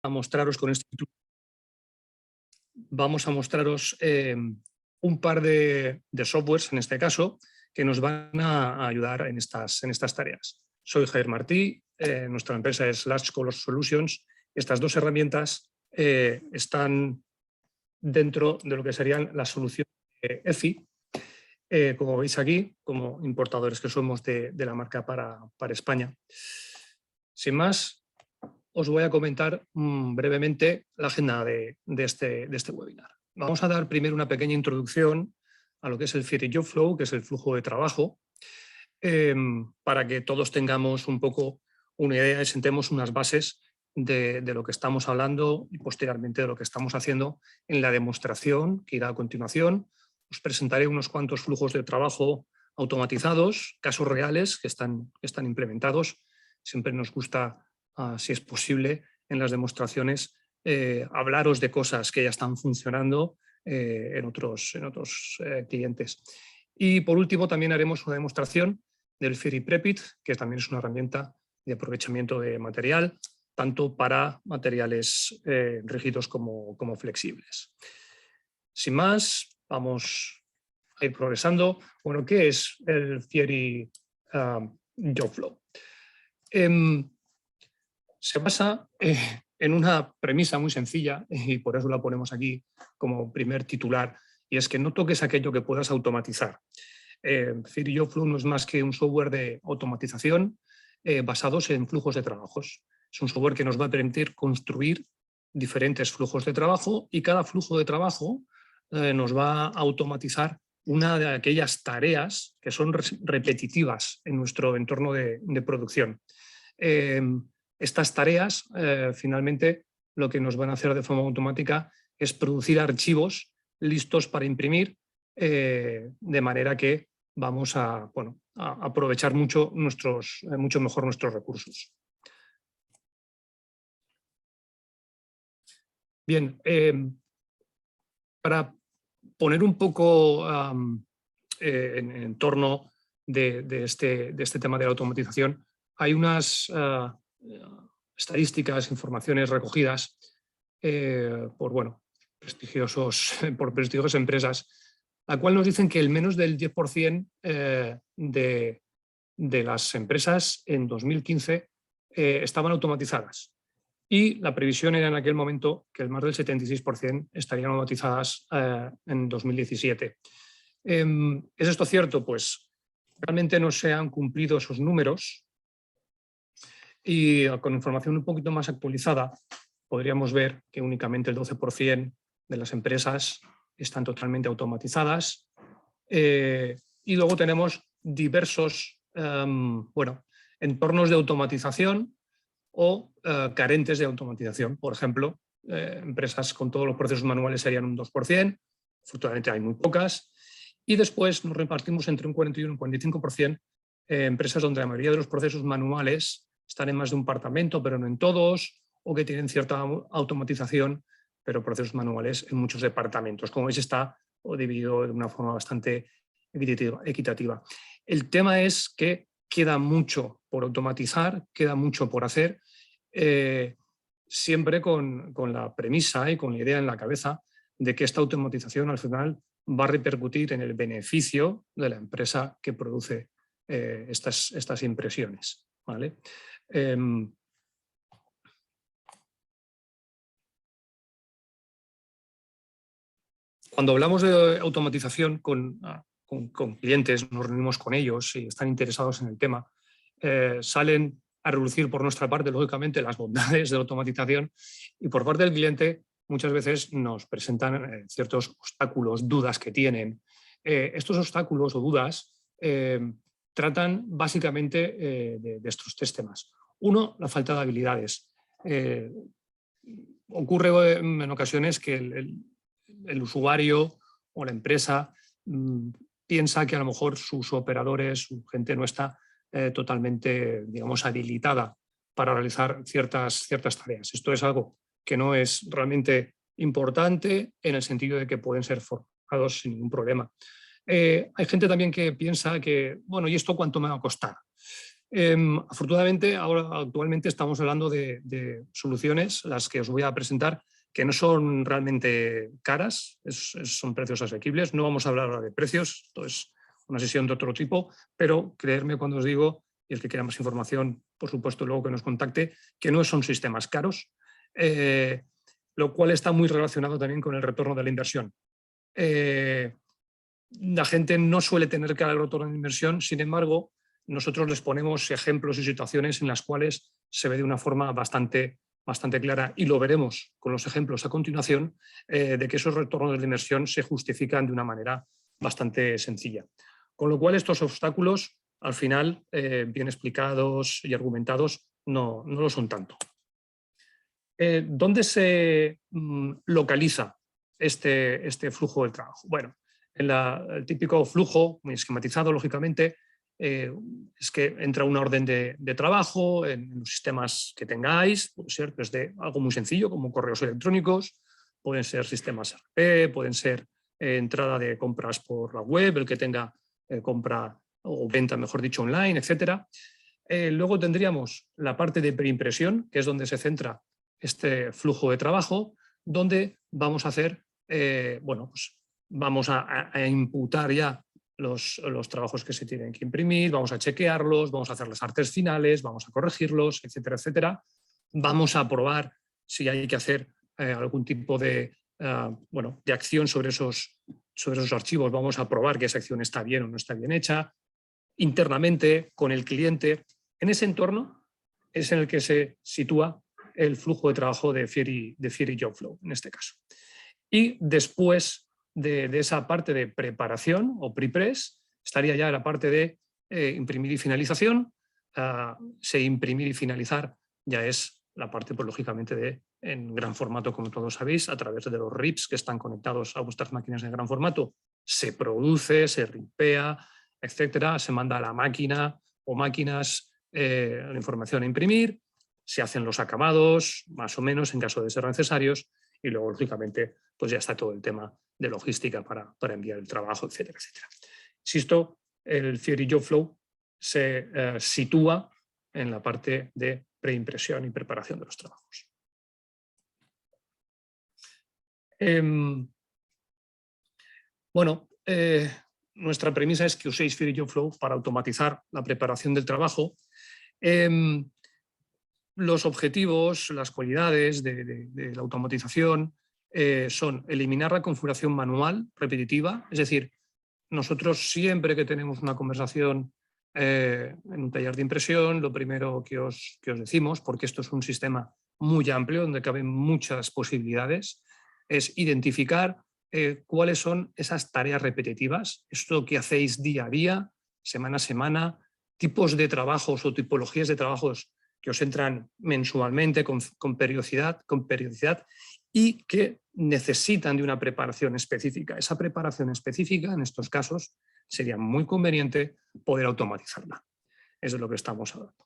a mostraros con este título. Vamos a mostraros un par de softwares, en este caso, que nos van a ayudar en estas tareas. Soy Javier Martí, nuestra empresa es Large Color Solutions. Estas dos herramientas están dentro de lo que serían las soluciones de EFI, como veis aquí, como importadores que somos de la marca para España. Sin más, os voy a comentar brevemente la agenda de este webinar. Vamos a dar primero una pequeña introducción a lo que es el Fieri Job Flow, que es el flujo de trabajo, para que todos tengamos un poco una idea y sentemos unas bases de lo que estamos hablando y posteriormente de lo que estamos haciendo en la demostración que irá a continuación. Os presentaré unos cuantos flujos de trabajo automatizados, casos reales que están implementados. Siempre nos gusta, si es posible, en las demostraciones, hablaros de cosas que ya están funcionando en otros clientes. Y por último también haremos una demostración del Fieri Prepit, que también es una herramienta de aprovechamiento de material, tanto para materiales rígidos como flexibles. Sin más, vamos a ir progresando. Bueno, ¿qué es el Fieri Job Flow? Se basa en una premisa muy sencilla, y por eso la ponemos aquí como primer titular, y es que no toques aquello que puedas automatizar. Fieri Job Flow no es más que un software de automatización basados en flujos de trabajos. Es un software que nos va a permitir construir diferentes flujos de trabajo y cada flujo de trabajo nos va a automatizar una de aquellas tareas que son repetitivas en nuestro entorno de producción. Estas tareas, finalmente, lo que nos van a hacer de forma automática es producir archivos listos para imprimir, de manera que vamos a aprovechar mucho mejor nuestros recursos. Bien, para poner un poco en torno de este tema de la automatización, hay unas estadísticas, informaciones recogidas por prestigiosas empresas, la cual nos dicen que el menos del 10% de las empresas en 2015 estaban automatizadas. Y la previsión era en aquel momento que el más del 76% estarían automatizadas en 2017. ¿Es esto cierto? Pues realmente no se han cumplido esos números y con información un poquito más actualizada podríamos ver que únicamente el 12% de las empresas están totalmente automatizadas y luego tenemos diversos entornos de automatización o carentes de automatización. Por ejemplo, empresas con todos los procesos manuales serían un 2%, afortunadamente hay muy pocas, y después nos repartimos entre un 41 y un 45% empresas donde la mayoría de los procesos manuales están en más de un departamento, pero no en todos, o que tienen cierta automatización, pero procesos manuales en muchos departamentos. Como veis, está dividido de una forma bastante equitativa. El tema es que queda mucho por automatizar, queda mucho por hacer, siempre con la premisa y con la idea en la cabeza de que esta automatización al final va a repercutir en el beneficio de la empresa que produce estas impresiones, ¿vale? Cuando hablamos de automatización con clientes, nos reunimos con ellos y están interesados en el tema, salen a relucir por nuestra parte, lógicamente, las bondades de la automatización, y por parte del cliente muchas veces nos presentan ciertos obstáculos, dudas que tienen. Estos obstáculos o dudas tratan básicamente de estos tres temas. Uno, la falta de habilidades. Ocurre en ocasiones que el usuario o la empresa piensa que a lo mejor sus operadores, su gente no está totalmente, digamos, habilitada para realizar ciertas tareas. Esto es algo que no es realmente importante en el sentido de que pueden ser formados sin ningún problema. Hay gente también que piensa que, bueno, ¿y esto cuánto me va a costar? Afortunadamente, actualmente estamos hablando de soluciones, las que os voy a presentar, que no son realmente caras, son precios asequibles. No vamos a hablar ahora de precios, esto es una sesión de otro tipo, pero creedme cuando os digo, y el que quiera más información, por supuesto, luego que nos contacte, que no son sistemas caros, lo cual está muy relacionado también con el retorno de la inversión. La gente no suele tener claro el retorno de inversión, sin embargo, nosotros les ponemos ejemplos y situaciones en las cuales se ve de una forma bastante clara, y lo veremos con los ejemplos a continuación, de que esos retornos de inversión se justifican de una manera bastante sencilla. Con lo cual, estos obstáculos, al final, bien explicados y argumentados, no lo son tanto. ¿Dónde se localiza este flujo del trabajo? Bueno, el típico flujo, muy esquematizado, lógicamente, es que entra una orden de trabajo en los sistemas que tengáis, puede ser desde algo muy sencillo como correos electrónicos, pueden ser sistemas ERP, pueden ser entrada de compras por la web, el que tenga compra o venta, mejor dicho, online, etc. Luego tendríamos la parte de preimpresión, que es donde se centra este flujo de trabajo, donde vamos a hacer, bueno, pues vamos a imputar ya los trabajos que se tienen que imprimir, vamos a chequearlos, vamos a hacer las artes finales, vamos a corregirlos, etcétera, etcétera. Vamos a probar si hay que hacer algún tipo de, bueno, de acción sobre esos archivos, vamos a probar que esa acción está bien o no está bien hecha. Internamente, con el cliente, en ese entorno es en el que se sitúa el flujo de trabajo de Fieri Jobflow, en este caso. Y después de esa parte de preparación o pre-press, estaría ya la parte de imprimir y finalización. Se imprimir y finalizar ya es la parte, pues, lógicamente, en gran formato, como todos sabéis, a través de los RIPs que están conectados a vuestras máquinas en gran formato. Se produce, se ripea, etcétera, se manda a la máquina o máquinas la información a imprimir, se hacen los acabados, más o menos, en caso de ser necesarios, y luego, lógicamente, pues ya está todo el tema de logística para enviar el trabajo, etcétera, etcétera. Insisto, el Fieri Jobflow se sitúa en la parte de preimpresión y preparación de los trabajos. Bueno, nuestra premisa es que uséis Fieri Jobflow para automatizar la preparación del trabajo. Los objetivos, las cualidades de la automatización son eliminar la configuración manual repetitiva, es decir, nosotros siempre que tenemos una conversación en un taller de impresión, lo primero que os decimos, porque esto es un sistema muy amplio donde caben muchas posibilidades, es identificar cuáles son esas tareas repetitivas, esto que hacéis día a día, semana a semana, tipos de trabajos o tipologías de trabajos que os entran mensualmente con periodicidad y que necesitan de una preparación específica. Esa preparación específica, en estos casos, sería muy conveniente poder automatizarla. Eso es lo que estamos hablando.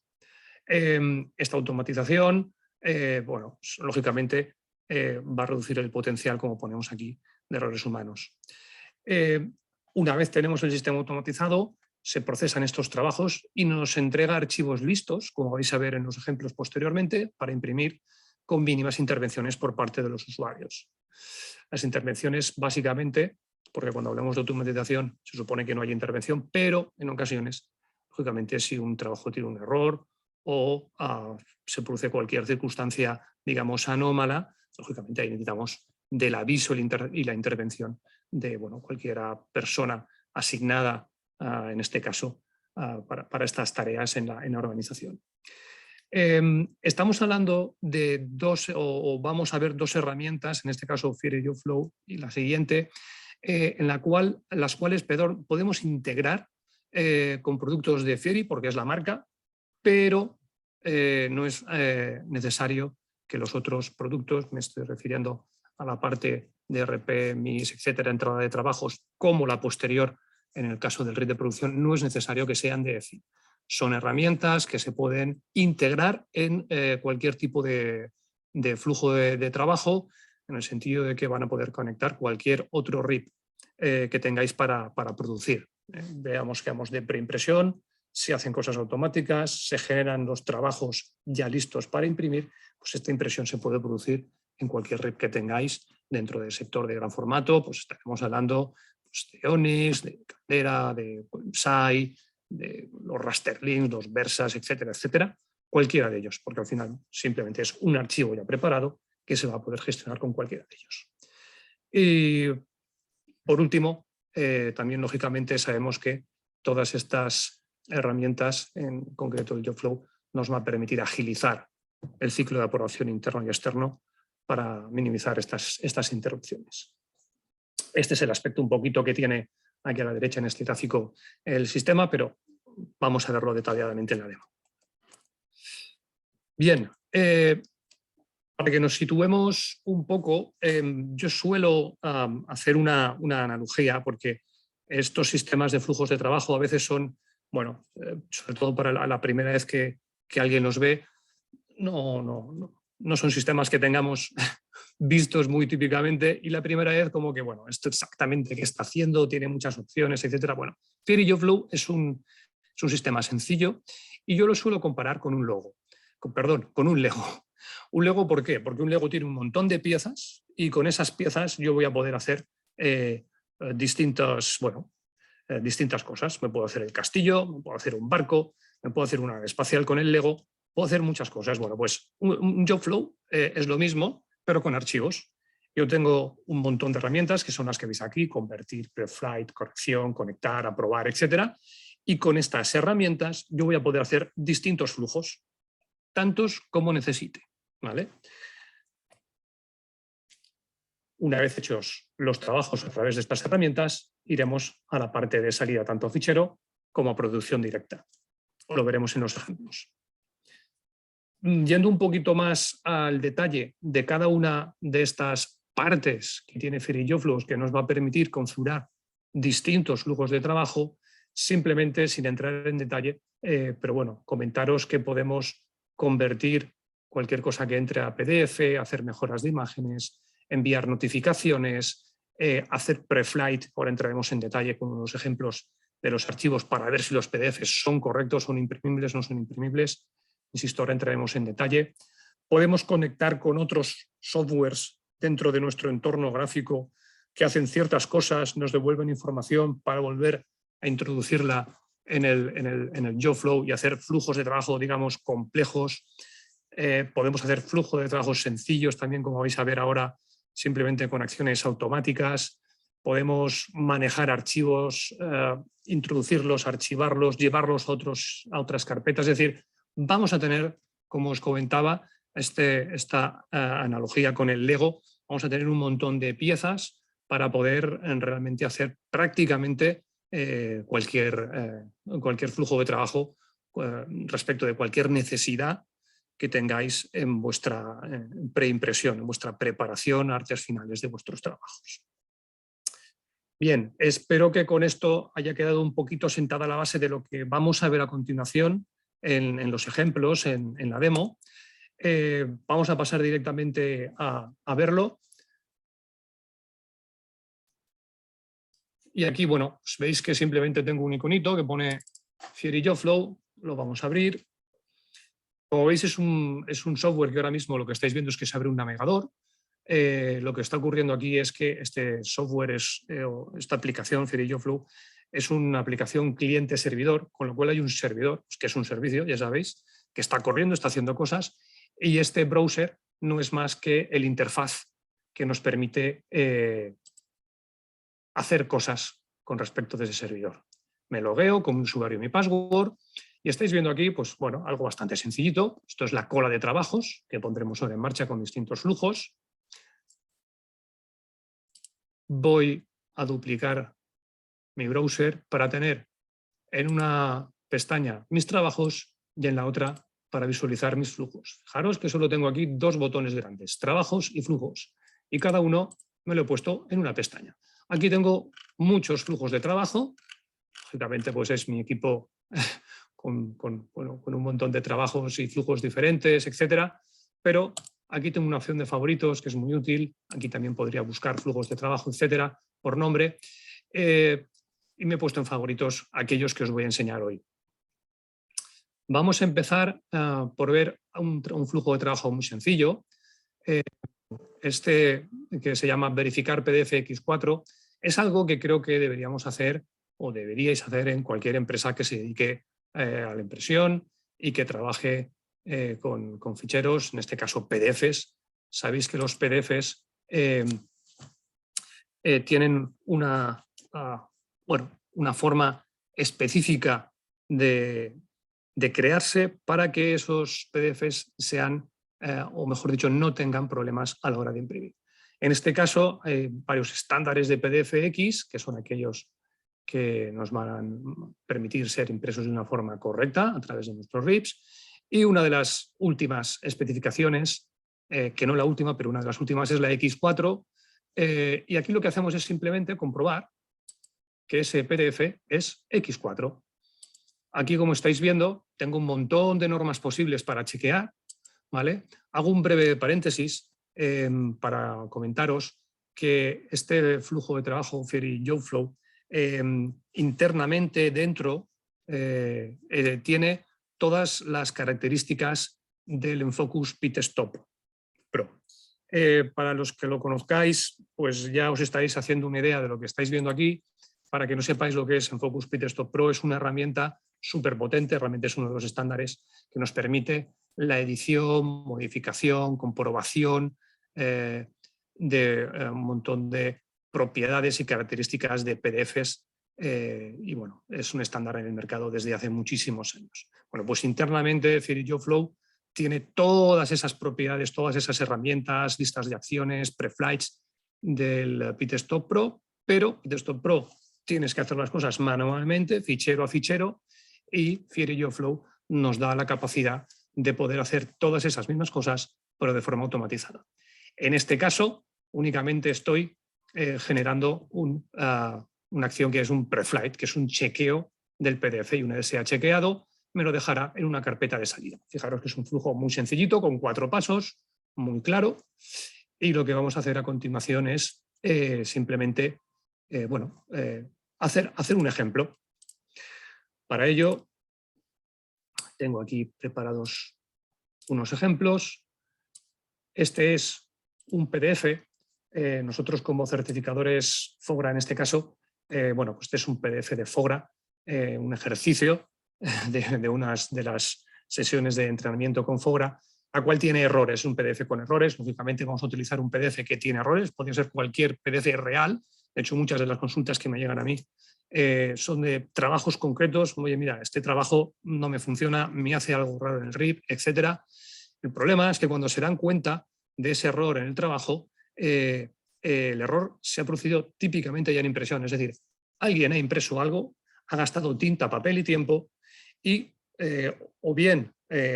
Esta automatización, bueno, lógicamente va a reducir el potencial, como ponemos aquí, de errores humanos. Una vez tenemos el sistema automatizado, se procesan estos trabajos y nos entrega archivos listos, como vais a ver en los ejemplos posteriormente, para imprimir con mínimas intervenciones por parte de los usuarios. Las intervenciones, básicamente, porque cuando hablamos de automatización se supone que no hay intervención, pero en ocasiones, lógicamente, si un trabajo tiene un error o se produce cualquier circunstancia, digamos, anómala, lógicamente ahí necesitamos del aviso y la intervención de, bueno, cualquier persona asignada, en este caso, para estas tareas en la organización. Estamos hablando de o vamos a ver dos herramientas, en este caso Fieri Jobflow y la siguiente, en las cuales podemos integrar con productos de Fieri, porque es la marca, pero no es necesario que los otros productos, me estoy refiriendo a la parte de ERP, MIS, etcétera, entrada de trabajos, como la posterior en el caso del RIT de producción, no es necesario que sean de EFI. Son herramientas que se pueden integrar en cualquier tipo de flujo de trabajo, en el sentido de que van a poder conectar cualquier otro RIP que tengáis para producir. Veamos que vamos de preimpresión, se hacen cosas automáticas, se generan los trabajos ya listos para imprimir, pues esta impresión se puede producir en cualquier RIP que tengáis dentro del sector de gran formato. Pues estaremos hablando pues, de Onyx, de Caldera, de SAI, de los Rasterlink, los Versas, etcétera, etcétera, cualquiera de ellos, porque al final simplemente es un archivo ya preparado que se va a poder gestionar con cualquiera de ellos. Y por último, también lógicamente sabemos que todas estas herramientas, en concreto el JobFlow, nos va a permitir agilizar el ciclo de aprobación interno y externo para minimizar estas interrupciones. Este es el aspecto un poquito que tiene aquí a la derecha en este gráfico el sistema, pero vamos a verlo detalladamente en la demo. Bien, para que nos situemos un poco, yo suelo hacer una analogía, porque estos sistemas de flujos de trabajo a veces son, bueno, sobre todo para la primera vez que alguien los ve, no son sistemas que tengamos vistos muy típicamente, y la primera vez como que, bueno, esto exactamente qué está haciendo, tiene muchas opciones, etcétera. Bueno, Fiori JobFlow es un sistema sencillo y yo lo suelo comparar con un Lego. Con un Lego. ¿Un Lego por qué? Porque un Lego tiene un montón de piezas y con esas piezas yo voy a poder hacer distintas cosas. Me puedo hacer el castillo, me puedo hacer un barco, me puedo hacer una nave espacial con el Lego, puedo hacer muchas cosas. Bueno, pues un JobFlow es lo mismo, pero con archivos. Yo tengo un montón de herramientas que son las que veis aquí: convertir, preflight, corrección, conectar, aprobar, etcétera. Y con estas herramientas yo voy a poder hacer distintos flujos, tantos como necesite, ¿vale? Una vez hechos los trabajos a través de estas herramientas, iremos a la parte de salida tanto a fichero como a producción directa. Lo veremos en los ejemplos. Yendo un poquito más al detalle de cada una de estas partes que tiene Fiori JobFlow, que nos va a permitir configurar distintos flujos de trabajo, simplemente sin entrar en detalle, pero bueno, comentaros que podemos convertir cualquier cosa que entre a PDF, hacer mejoras de imágenes, enviar notificaciones, hacer preflight. Ahora entraremos en detalle con unos ejemplos de los archivos para ver si los PDFs son correctos, son imprimibles, no son imprimibles. Insisto, ahora entraremos en detalle. Podemos conectar con otros softwares dentro de nuestro entorno gráfico que hacen ciertas cosas, nos devuelven información para volver a introducirla en el JobFlow y hacer flujos de trabajo, digamos, complejos. Podemos hacer flujos de trabajo sencillos también, como vais a ver ahora, simplemente con acciones automáticas. Podemos manejar archivos, introducirlos, archivarlos, llevarlos a otras carpetas. Es decir, vamos a tener, como os comentaba, esta analogía con el Lego, vamos a tener un montón de piezas para poder realmente hacer prácticamente cualquier flujo de trabajo respecto de cualquier necesidad que tengáis en vuestra preimpresión, en vuestra preparación, artes finales de vuestros trabajos. Bien, espero que con esto haya quedado un poquito sentada la base de lo que vamos a ver a continuación en los ejemplos, en la demo. Vamos a pasar directamente a verlo. Y aquí, bueno, veis que simplemente tengo un iconito que pone Fiori JobFlow, lo vamos a abrir. Como veis, es un software que ahora mismo lo que estáis viendo es que se abre un navegador. Lo que está ocurriendo aquí es que este software, esta aplicación Fiori JobFlow, es una aplicación cliente-servidor, con lo cual hay un servidor, pues, que es un servicio, ya sabéis, que está corriendo, está haciendo cosas, y este browser no es más que el interfaz que nos permite hacer cosas con respecto de ese servidor. Me logueo con mi usuario y mi password, y estáis viendo aquí, pues bueno, algo bastante sencillito. Esto es la cola de trabajos que pondremos ahora en marcha con distintos flujos. Voy a duplicar mi browser para tener en una pestaña mis trabajos y en la otra para visualizar mis flujos. Fijaros que solo tengo aquí dos botones grandes, trabajos y flujos, y cada uno me lo he puesto en una pestaña. Aquí tengo muchos flujos de trabajo, lógicamente pues es mi equipo con un montón de trabajos y flujos diferentes, etcétera, pero aquí tengo una opción de favoritos que es muy útil. Aquí también podría buscar flujos de trabajo, etcétera, por nombre, y me he puesto en favoritos aquellos que os voy a enseñar hoy. Vamos a empezar por ver un flujo de trabajo muy sencillo. Este que se llama verificar PDF X4 es algo que creo que deberíamos hacer o deberíais hacer en cualquier empresa que se dedique a la impresión y que trabaje con ficheros, en este caso PDFs. Sabéis que los PDFs tienen una forma específica de crearse para que esos PDFs sean, o mejor dicho, no tengan problemas a la hora de imprimir. En este caso, hay varios estándares de PDFX, que son aquellos que nos van a permitir ser impresos de una forma correcta a través de nuestros RIPs. Y una de las últimas especificaciones, que no la última, pero una de las últimas, es la X4. Y aquí lo que hacemos es simplemente comprobar que ese PDF es X4. Aquí, como estáis viendo, tengo un montón de normas posibles para chequear, ¿vale? Hago un breve paréntesis para comentaros que este flujo de trabajo, Fiori YoFlow, internamente dentro tiene todas las características del Enfocus PitStop Pro. Para los que lo conozcáis, pues ya os estaréis haciendo una idea de lo que estáis viendo aquí. Para que no sepáis lo que es Enfocus PitStop Pro, es una herramienta súper potente, realmente es uno de los estándares que nos permite la edición, modificación, comprobación de un montón de propiedades y características de PDFs y bueno, es un estándar en el mercado desde hace muchísimos años. Bueno, pues internamente Fiori YoFlow tiene todas esas propiedades, todas esas herramientas, listas de acciones, preflights del PitStop Pro, pero PitStop Pro tienes que hacer las cosas manualmente, fichero a fichero, y Fiori YoFlow nos da la capacidad de poder hacer todas esas mismas cosas, pero de forma automatizada. En este caso, únicamente estoy generando una acción que es un preflight, que es un chequeo del PDF, y una vez sea chequeado, me lo dejará en una carpeta de salida. Fijaros que es un flujo muy sencillito, con 4 pasos, muy claro, y lo que vamos a hacer a continuación es simplemente hacer un ejemplo. Para ello, tengo aquí preparados unos ejemplos. Este es un PDF. Nosotros, como certificadores FOGRA, en este caso, pues este es un PDF de FOGRA, un ejercicio de unas de las sesiones de entrenamiento con FOGRA, la cual tiene errores, un PDF con errores. Lógicamente vamos a utilizar un PDF que tiene errores, puede ser cualquier PDF real. De hecho, muchas de las consultas que me llegan a mí son de trabajos concretos. Oye, mira, este trabajo no me funciona, me hace algo raro en el RIP, etc. El problema es que cuando se dan cuenta de ese error en el trabajo, el error se ha producido típicamente ya en impresión. Es decir, alguien ha impreso algo, ha gastado tinta, papel y tiempo, y o bien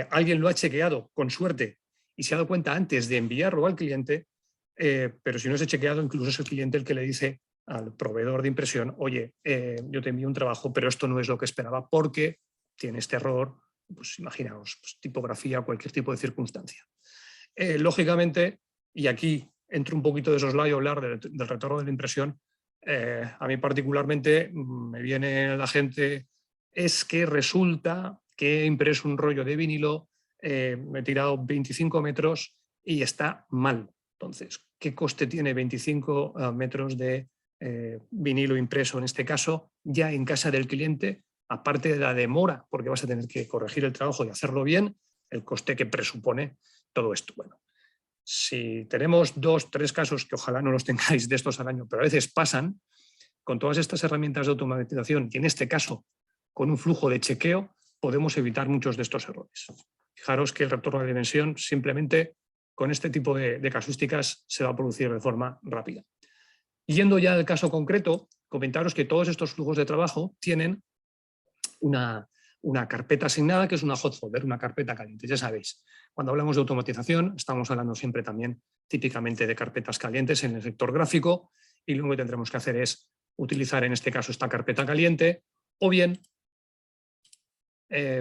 alguien lo ha chequeado con suerte y se ha dado cuenta antes de enviarlo al cliente, pero si no se ha chequeado, incluso es el cliente el que le dice al proveedor de impresión: oye, yo te envío un trabajo, pero esto no es lo que esperaba porque tiene este error, pues imaginaos, pues, tipografía, cualquier tipo de circunstancia. Lógicamente, y aquí entro un poquito de soslayo a hablar del retorno de la impresión, a mí particularmente me viene la gente: es que resulta que he impreso un rollo de vinilo, me he tirado 25 metros y está mal. Entonces, ¿qué coste tiene 25 metros de vinilo impreso, en este caso, ya en casa del cliente? Aparte de la demora, porque vas a tener que corregir el trabajo y hacerlo bien, el coste que presupone todo esto. Bueno, si tenemos 2, 3 casos, que ojalá no los tengáis de estos al año, pero a veces pasan, con todas estas herramientas de automatización y en este caso con un flujo de chequeo, podemos evitar muchos de estos errores. Fijaros que el retorno de dimensión simplemente con este tipo de casuísticas se va a producir de forma rápida. Yendo ya al caso concreto, comentaros que todos estos flujos de trabajo tienen una carpeta asignada, que es una hot folder, una carpeta caliente. Ya sabéis, cuando hablamos de automatización estamos hablando siempre también típicamente de carpetas calientes en el sector gráfico, y lo que tendremos que hacer es utilizar en este caso esta carpeta caliente, o bien,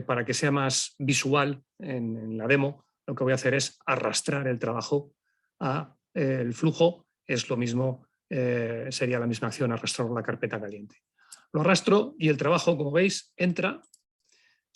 para que sea más visual en la demo, lo que voy a hacer es arrastrar el trabajo al flujo. Es lo mismo, sería la misma acción, arrastrar la carpeta caliente. Lo arrastro y el trabajo, como veis, entra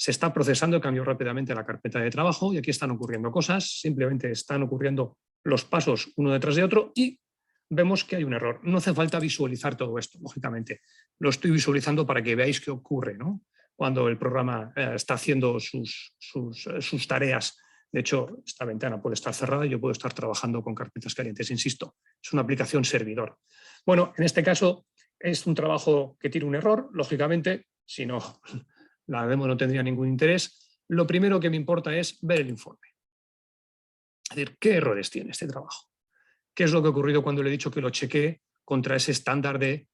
se está procesando el cambio rápidamente a la carpeta de trabajo y aquí están ocurriendo cosas, simplemente están ocurriendo los pasos uno detrás de otro y vemos que hay un error. No hace falta visualizar todo esto, lógicamente. Lo estoy visualizando para que veáis qué ocurre, ¿no? Cuando el programa está haciendo sus tareas. De hecho, esta ventana puede estar cerrada y yo puedo estar trabajando con carpetas calientes, insisto. Es una aplicación servidor. Bueno, en este caso es un trabajo que tiene un error, lógicamente, si no, la demo no tendría ningún interés. Lo primero que me importa es ver el informe. Es decir, ¿qué errores tiene este trabajo? ¿Qué es lo que ha ocurrido cuando le he dicho que lo chequeé contra ese estándar de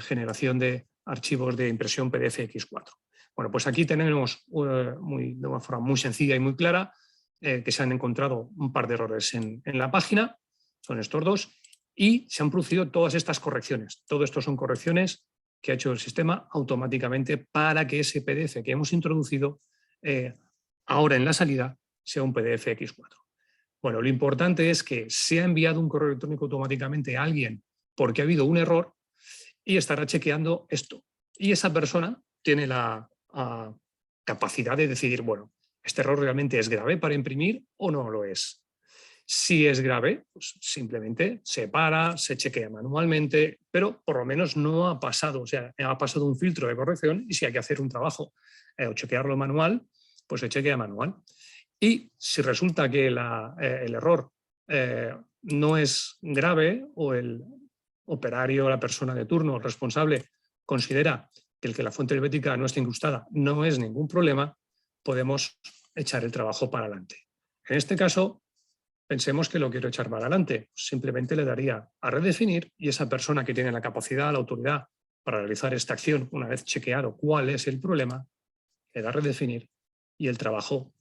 generación de archivos de impresión PDF X4? Bueno, pues aquí tenemos de una forma muy sencilla y muy clara que se han encontrado un par de errores en la página, son estos dos, y se han producido todas estas correcciones. Todo esto son correcciones que ha hecho el sistema automáticamente para que ese PDF que hemos introducido ahora en la salida sea un PDF X4. Bueno, lo importante es que se ha enviado un correo electrónico automáticamente a alguien porque ha habido un error y estará chequeando esto. Y esa persona tiene la capacidad de decidir, bueno, ¿este error realmente es grave para imprimir o no lo es? Si es grave, pues simplemente se para, se chequea manualmente, pero por lo menos no ha pasado, o sea, ha pasado un filtro de corrección y si hay que hacer un trabajo o chequearlo manual, pues se chequea manual. Y si resulta que el error no es grave o el operario, la persona de turno, el responsable, considera que la fuente helvética no está incrustada, no es ningún problema, podemos echar el trabajo para adelante. En este caso, pensemos que lo quiero echar para adelante. Simplemente le daría a redefinir y esa persona que tiene la capacidad, la autoridad para realizar esta acción, una vez chequeado cuál es el problema, le da a redefinir y el trabajo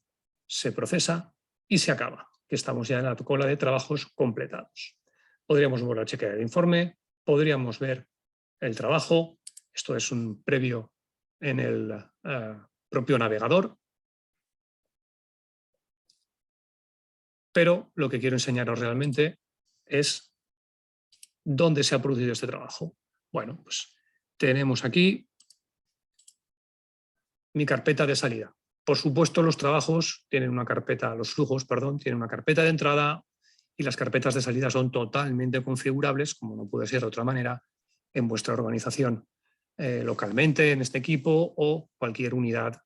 se procesa y se acaba, que estamos ya en la cola de trabajos completados. Podríamos volver a chequear el informe, podríamos ver el trabajo, esto es un previo en el propio navegador, pero lo que quiero enseñaros realmente es dónde se ha producido este trabajo. Bueno, pues tenemos aquí mi carpeta de salida. Por supuesto, los trabajos tienen una carpeta, los flujos, perdón, tienen una carpeta de entrada y las carpetas de salida son totalmente configurables, como no puede ser de otra manera, en vuestra organización localmente, en este equipo o cualquier unidad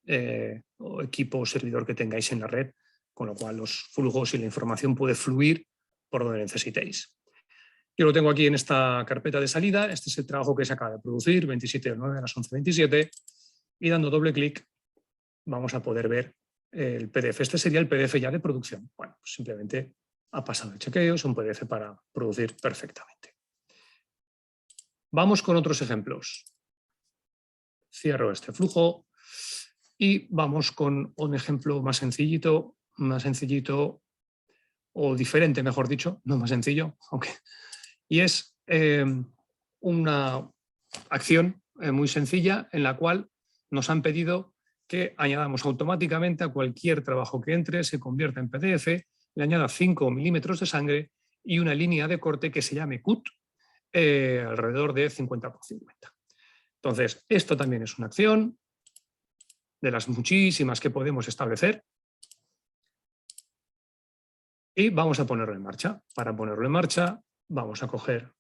o equipo o servidor que tengáis en la red, con lo cual los flujos y la información puede fluir por donde necesitéis. Yo lo tengo aquí en esta carpeta de salida, este es el trabajo que se acaba de producir, 27/9 a las 11:27, y dando doble clic vamos a poder ver el PDF. Este sería el PDF ya de producción. Bueno, pues simplemente ha pasado el chequeo, es un PDF para producir perfectamente. Vamos con otros ejemplos. Cierro este flujo y vamos con un ejemplo más sencillito o diferente, mejor dicho, no más sencillo, aunque, y es una acción muy sencilla en la cual nos han pedido que añadamos automáticamente a cualquier trabajo que entre, se convierta en PDF, le añada 5 milímetros de sangre y una línea de corte que se llame cut, alrededor de 50×50. Entonces, esto también es una acción de las muchísimas que podemos establecer y vamos a ponerlo en marcha. Para ponerlo en marcha, vamos a coger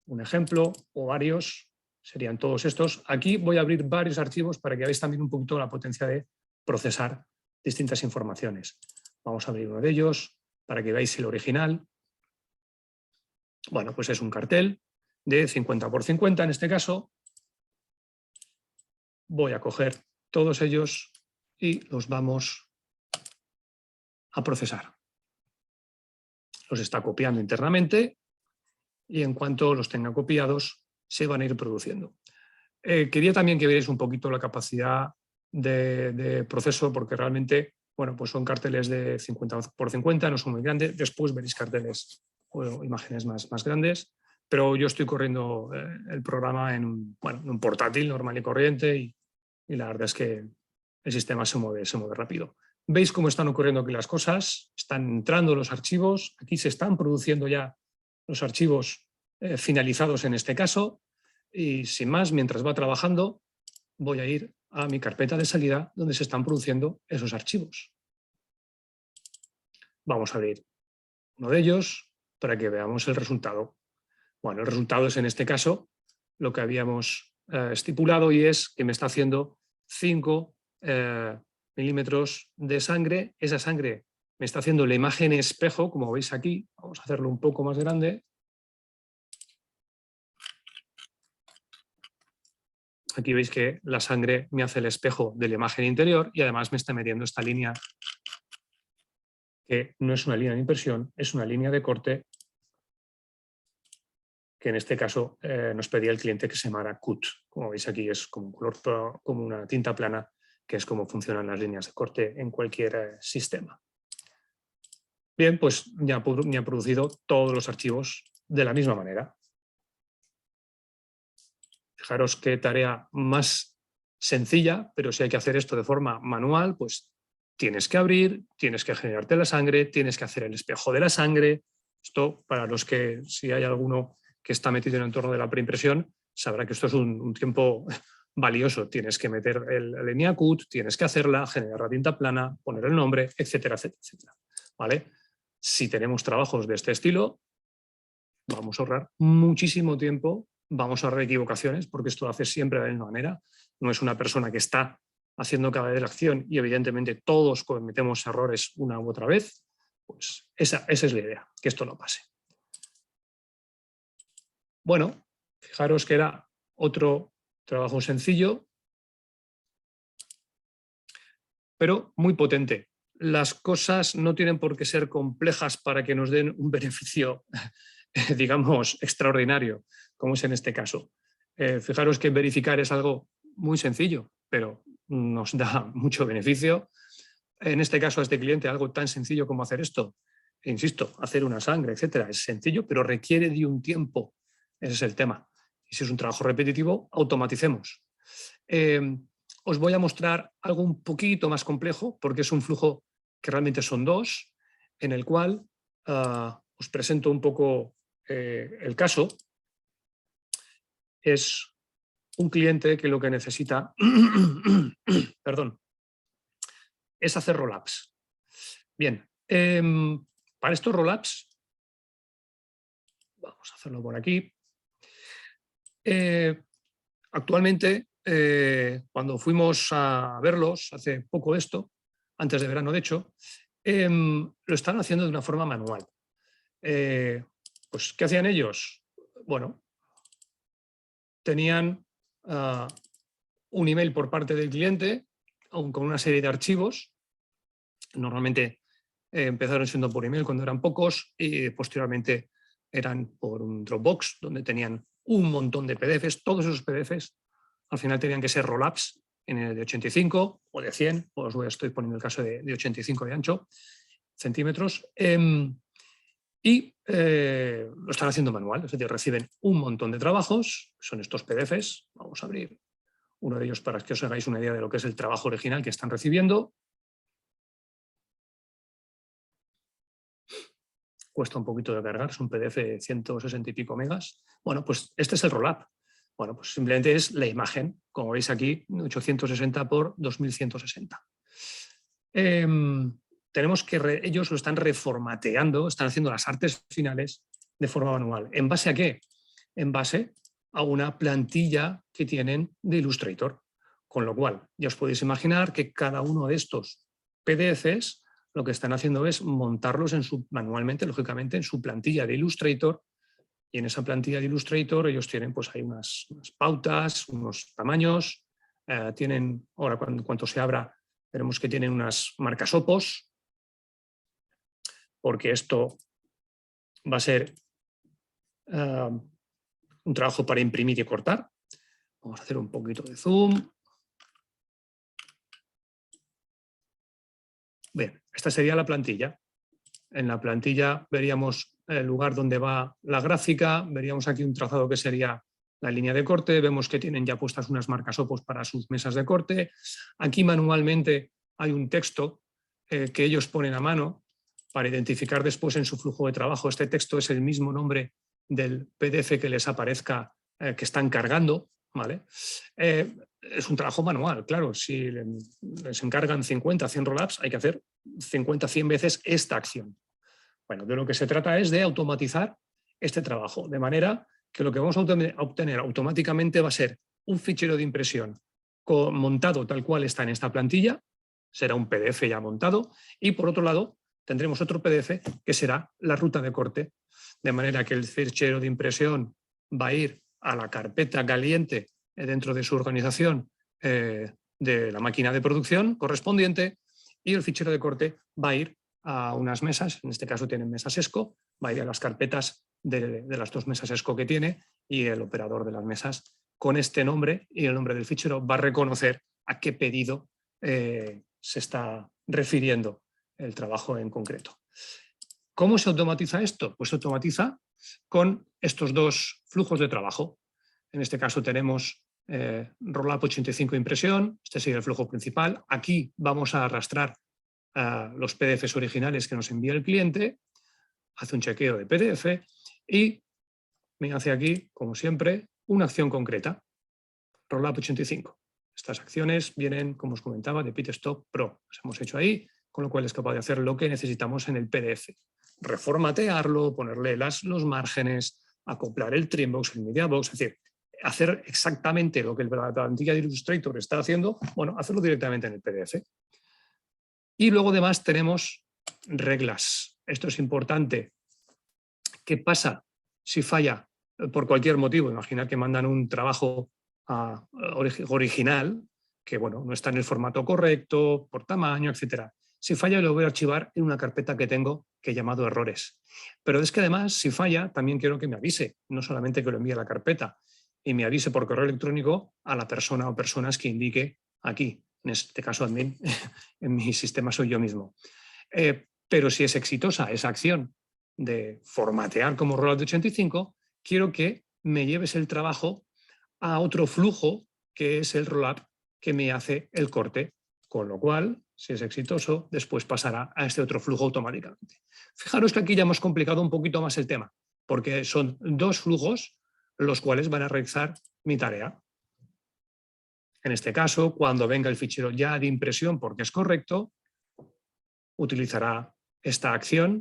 un ejemplo o varios. Serían todos estos. Aquí voy a abrir varios archivos para que veáis también un poquito la potencia de procesar distintas informaciones. Vamos a abrir uno de ellos para que veáis el original. Bueno, pues es un cartel de 50×50 en este caso. Voy a coger todos ellos y los vamos a procesar. Los está copiando internamente y en cuanto los tenga copiados se van a ir produciendo. Quería también que veáis un poquito la capacidad de proceso, porque realmente, bueno, pues son carteles de 50×50, no son muy grandes. Después veréis carteles o imágenes más grandes, pero yo estoy corriendo el programa en un portátil normal y corriente y la verdad es que el sistema se mueve rápido. ¿Veis cómo están ocurriendo aquí las cosas? Están entrando los archivos, aquí se están produciendo ya los archivos finalizados en este caso, y sin más, mientras va trabajando, voy a ir a mi carpeta de salida donde se están produciendo esos archivos. Vamos a abrir uno de ellos para que veamos el resultado. Bueno, el resultado es en este caso lo que habíamos estipulado y es que me está haciendo 5 milímetros de sangre. Esa sangre me está haciendo la imagen espejo, como veis aquí. Vamos a hacerlo un poco más grande. Aquí veis que la sangre me hace el espejo de la imagen interior y además me está metiendo esta línea que no es una línea de impresión, es una línea de corte que en este caso nos pedía el cliente que se llamara cut. Como veis aquí es como un color, como una tinta plana, que es como funcionan las líneas de corte en cualquier sistema. Bien, pues me ha producido todos los archivos de la misma manera. Fijaros qué tarea más sencilla, pero si hay que hacer esto de forma manual, pues tienes que abrir, tienes que generarte la sangre, tienes que hacer el espejo de la sangre. Esto, para los que, si hay alguno que está metido en el entorno de la preimpresión, sabrá que esto es un tiempo valioso. Tienes que meter la línea cut, tienes que hacerla, generar la tinta plana, poner el nombre, etcétera, etcétera, etcétera. ¿Vale? Si tenemos trabajos de este estilo, vamos a ahorrar muchísimo tiempo, vamos a ahorrar equivocaciones, porque esto lo hace siempre de la misma manera. No es una persona que está haciendo cada vez la acción y evidentemente todos cometemos errores una u otra vez. Pues esa es la idea, que esto no pase. Bueno, fijaros que era otro trabajo sencillo, pero muy potente. Las cosas no tienen por qué ser complejas para que nos den un beneficio, digamos, extraordinario, como es en este caso. Fijaros que verificar es algo muy sencillo, pero nos da mucho beneficio. En este caso, a este cliente, algo tan sencillo como hacer esto, insisto, hacer una sangre, etcétera, es sencillo, pero requiere de un tiempo. Ese es el tema. Y si es un trabajo repetitivo, automaticemos. Os voy a mostrar algo un poquito más complejo, porque es un flujo que realmente son dos, en el cual os presento un poco el caso. Es un cliente que lo que necesita perdón, es hacer roll-ups. Bien, para estos roll-ups, vamos a hacerlo por aquí. Actualmente, cuando fuimos a verlos, hace poco de esto, antes de verano de hecho, lo están haciendo de una forma manual. Pues, ¿qué hacían ellos? Bueno, tenían un email por parte del cliente con una serie de archivos. Normalmente empezaron siendo por email cuando eran pocos y posteriormente eran por un Dropbox donde tenían un montón de PDFs. Todos esos PDFs al final tenían que ser roll-ups en el de 85 o de 100, os estoy poniendo el caso de 85 de ancho centímetros, y lo están haciendo manual, es decir, reciben un montón de trabajos, son estos PDFs. Vamos a abrir uno de ellos para que os hagáis una idea de lo que es el trabajo original que están recibiendo. Cuesta un poquito de cargar, es un PDF de 160 y pico megas. Bueno, pues este es el roll-up. Bueno, pues simplemente es la imagen, como veis aquí, 860 por 2160. Tenemos que ellos lo están reformateando, están haciendo las artes finales de forma manual. ¿En base a qué? En base a una plantilla que tienen de Illustrator. Con lo cual, ya os podéis imaginar que cada uno de estos PDFs lo que están haciendo es montarlos manualmente, lógicamente, en su plantilla de Illustrator. Y en esa plantilla de Illustrator ellos tienen, pues hay unas pautas, unos tamaños, tienen, ahora cuando se abra, veremos que tienen unas marcas opos, porque esto va a ser un trabajo para imprimir y cortar. Vamos a hacer un poquito de zoom. Bien, esta sería la plantilla. En la plantilla veríamos el lugar donde va la gráfica, veríamos aquí un trazado que sería la línea de corte, vemos que tienen ya puestas unas marcas opos para sus mesas de corte. Aquí manualmente hay un texto que ellos ponen a mano para identificar después en su flujo de trabajo. Este texto es el mismo nombre del PDF que les aparezca que están cargando. ¿vale? Es un trabajo manual, claro. Si les encargan 50, 100 rollups, hay que hacer 50, 100 veces esta acción. Bueno, de lo que se trata es de automatizar este trabajo, de manera que lo que vamos a obtener automáticamente va a ser un fichero de impresión montado tal cual está en esta plantilla, será un PDF ya montado, y por otro lado tendremos otro PDF que será la ruta de corte, de manera que el fichero de impresión va a ir a la carpeta caliente dentro de su organización de la máquina de producción correspondiente, y el fichero de corte va a ir a unas mesas, en este caso tienen mesas ESCO, va a ir a las carpetas de las dos mesas ESCO que tiene, y el operador de las mesas con este nombre y el nombre del fichero va a reconocer a qué pedido se está refiriendo el trabajo en concreto. ¿Cómo se automatiza esto? Pues se automatiza con estos dos flujos de trabajo. En este caso tenemos Rollup 85 impresión, este sería el flujo principal. Aquí vamos a arrastrar los PDFs originales que nos envía el cliente, hace un chequeo de PDF y me hace aquí, como siempre, una acción concreta, Rollup 85. Estas acciones vienen, como os comentaba, de PitStop Pro. Las hemos hecho ahí, con lo cual es capaz de hacer lo que necesitamos en el PDF. Reformatearlo, ponerle los márgenes, acoplar el trimbox, el mediabox, es decir, hacer exactamente lo que la plantilla de Illustrator está haciendo, bueno, hacerlo directamente en el PDF. Y luego además tenemos reglas. Esto es importante. ¿Qué pasa si falla por cualquier motivo? Imaginad que mandan un trabajo original que bueno, no está en el formato correcto, por tamaño, etc. Si falla lo voy a archivar en una carpeta que tengo que he llamado errores. Pero es que además, si falla, también quiero que me avise, no solamente que lo envíe a la carpeta, y me avise por correo electrónico a la persona o personas que indique aquí, en este caso admin, en mi sistema soy yo mismo. Pero si es exitosa esa acción de formatear como Rollup de 85, quiero que me lleves el trabajo a otro flujo que es el Rollup que me hace el corte, con lo cual, si es exitoso, después pasará a este otro flujo automáticamente. Fijaros que aquí ya hemos complicado un poquito más el tema, porque son dos flujos los cuales van a realizar mi tarea. En este caso, cuando venga el fichero ya de impresión porque es correcto, utilizará esta acción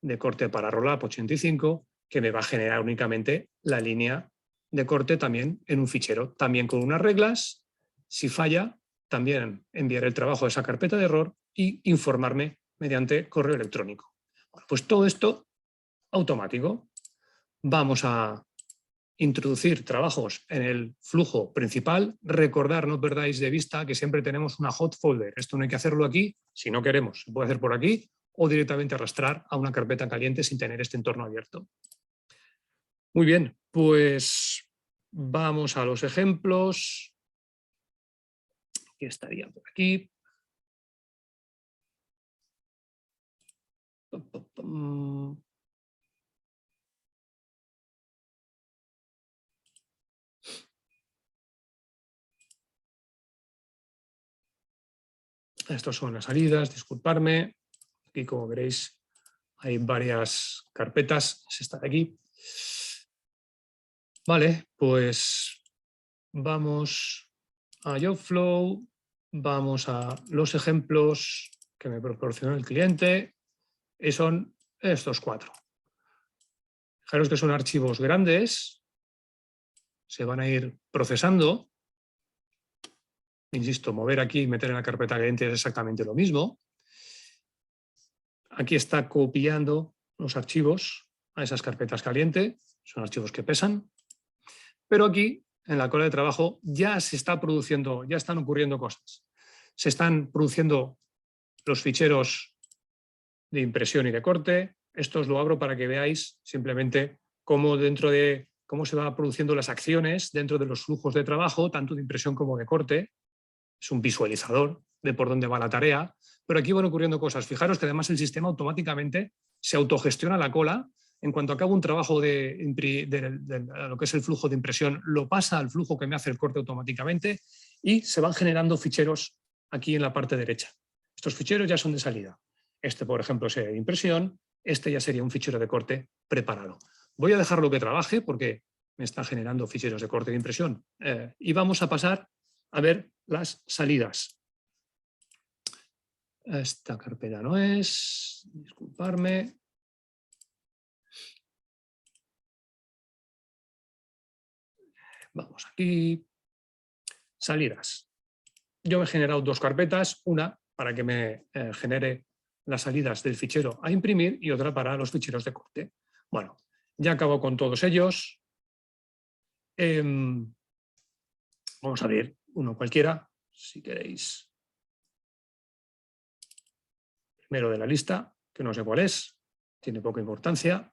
de corte para Rollup 85 que me va a generar únicamente la línea de corte también en un fichero, también con unas reglas. Si falla, también enviar el trabajo a esa carpeta de error y informarme mediante correo electrónico. Bueno, pues todo esto automático. Vamos a introducir trabajos en el flujo principal. Recordar, no perdáis de vista que siempre tenemos una hot folder. Esto no hay que hacerlo aquí si no queremos. Se puede hacer por aquí o directamente arrastrar a una carpeta caliente sin tener este entorno abierto. Muy bien, pues vamos a los ejemplos. Que estaría por aquí. Estas son las salidas, disculparme. Aquí, como veréis, hay varias carpetas. Es esta de aquí. Vale, pues vamos a Jobflow, vamos a los ejemplos que me proporcionó el cliente y son estos cuatro. Fijaros que son archivos grandes, se van a ir procesando. Insisto, mover aquí y meter en la carpeta caliente es exactamente lo mismo. Aquí está copiando los archivos a esas carpetas caliente, son archivos que pesan. Pero aquí, en la cola de trabajo, ya se está produciendo, ya están ocurriendo cosas. Se están produciendo los ficheros de impresión y de corte. Esto os lo abro para que veáis simplemente cómo se van produciendo las acciones dentro de los flujos de trabajo, tanto de impresión como de corte. Es un visualizador de por dónde va la tarea, pero aquí van ocurriendo cosas. Fijaros que además el sistema automáticamente se autogestiona la cola. En cuanto acabo un trabajo de lo que es el flujo de impresión, lo pasa al flujo que me hace el corte automáticamente y se van generando ficheros aquí en la parte derecha. Estos ficheros ya son de salida. Este, por ejemplo, sería de impresión, este ya sería un fichero de corte preparado. Voy a dejarlo que trabaje porque me está generando ficheros de corte de impresión. Y vamos a pasar a ver las salidas. Esta carpeta no es, disculparme. Vamos aquí. Salidas. Yo me he generado dos carpetas, una para que me genere las salidas del fichero a imprimir y otra para los ficheros de corte. Bueno, ya acabo con todos ellos. Vamos a abrir uno cualquiera, si queréis. Primero de la lista, que no sé cuál es, tiene poca importancia.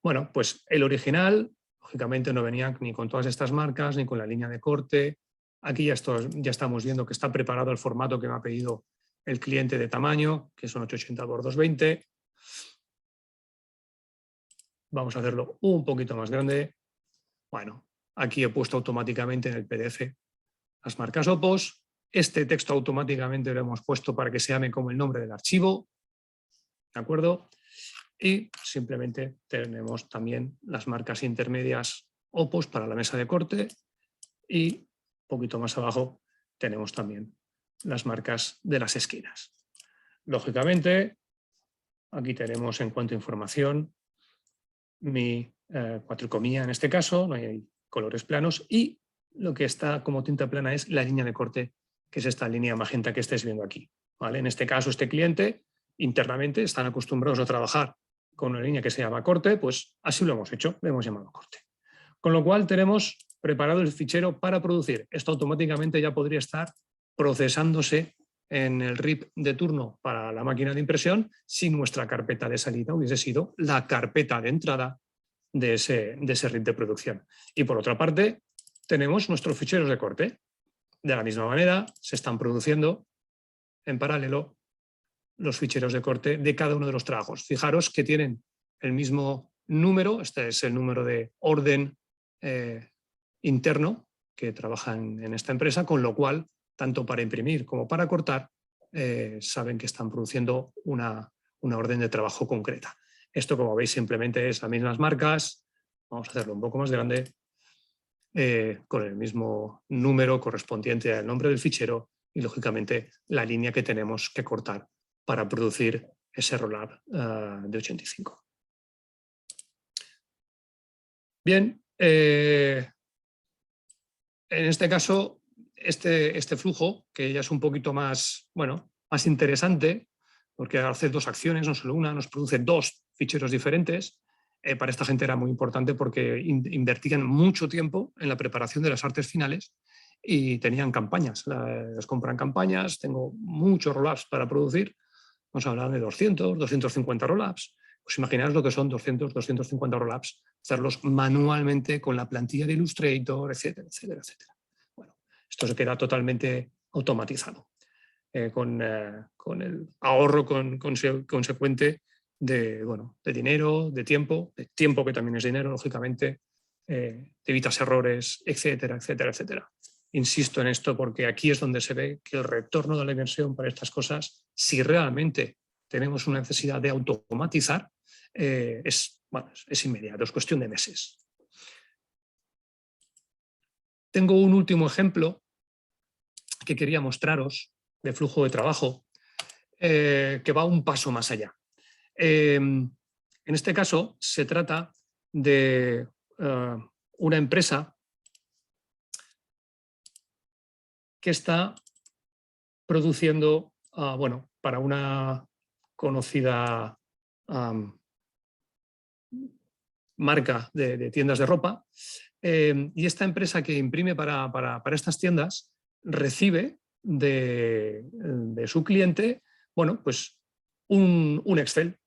Bueno, pues el original, lógicamente no venía ni con todas estas marcas, ni con la línea de corte. Aquí ya estamos viendo que está preparado el formato que me ha pedido el cliente de tamaño, que son 880 x 220. Vamos a hacerlo un poquito más grande. Bueno, aquí he puesto automáticamente en el PDF las marcas OPOS. Este texto automáticamente lo hemos puesto para que se llame como el nombre del archivo. ¿De acuerdo? Y simplemente tenemos también las marcas intermedias OPOS para la mesa de corte y un poquito más abajo tenemos también las marcas de las esquinas. Lógicamente, aquí tenemos en cuanto a información mi cuatricomía en este caso, no hay colores planos y lo que está como tinta plana es la línea de corte, que es esta línea magenta que estáis viendo aquí. ¿Vale? En este caso, este cliente internamente están acostumbrados a trabajar con una línea que se llama corte, pues así lo hemos hecho, le hemos llamado corte. Con lo cual tenemos preparado el fichero para producir. Esto automáticamente ya podría estar procesándose en el RIP de turno para la máquina de impresión si nuestra carpeta de salida hubiese sido la carpeta de entrada de ese RIP de producción. Y por otra parte, tenemos nuestros ficheros de corte. De la misma manera, se están produciendo en paralelo los ficheros de corte de cada uno de los trabajos. Fijaros que tienen el mismo número, este es el número de orden interno que trabajan en esta empresa, con lo cual, tanto para imprimir como para cortar, saben que están produciendo una orden de trabajo concreta. Esto, como veis, simplemente es las mismas marcas. Vamos a hacerlo un poco más grande, con el mismo número correspondiente al nombre del fichero y, lógicamente, la línea que tenemos que cortar para producir ese roll-up de 85. Bien, en este caso, este flujo, que ya es un poquito más, bueno, más interesante, porque hace dos acciones, no solo una, nos produce dos ficheros diferentes. Para esta gente era muy importante porque invertían mucho tiempo en la preparación de las artes finales y tenían campañas, les compran campañas, tengo muchos roll-ups para producir. Nos hablan de 200, 250 roll-ups. Pues imaginaos lo que son 200, 250 roll-ups, hacerlos manualmente con la plantilla de Illustrator, etcétera, etcétera, etcétera. Bueno, esto se queda totalmente automatizado, con el ahorro consecuente de dinero, de tiempo que también es dinero, lógicamente, te evitas errores, etcétera, etcétera, etcétera. Insisto en esto porque aquí es donde se ve que el retorno de la inversión para estas cosas, si realmente tenemos una necesidad de automatizar, es inmediato, es cuestión de meses. Tengo un último ejemplo que quería mostraros de flujo de trabajo, que va un paso más allá. En este caso se trata de una empresa que está produciendo, para una conocida marca de tiendas de ropa, y esta empresa que imprime para estas tiendas recibe de su cliente, pues un Excel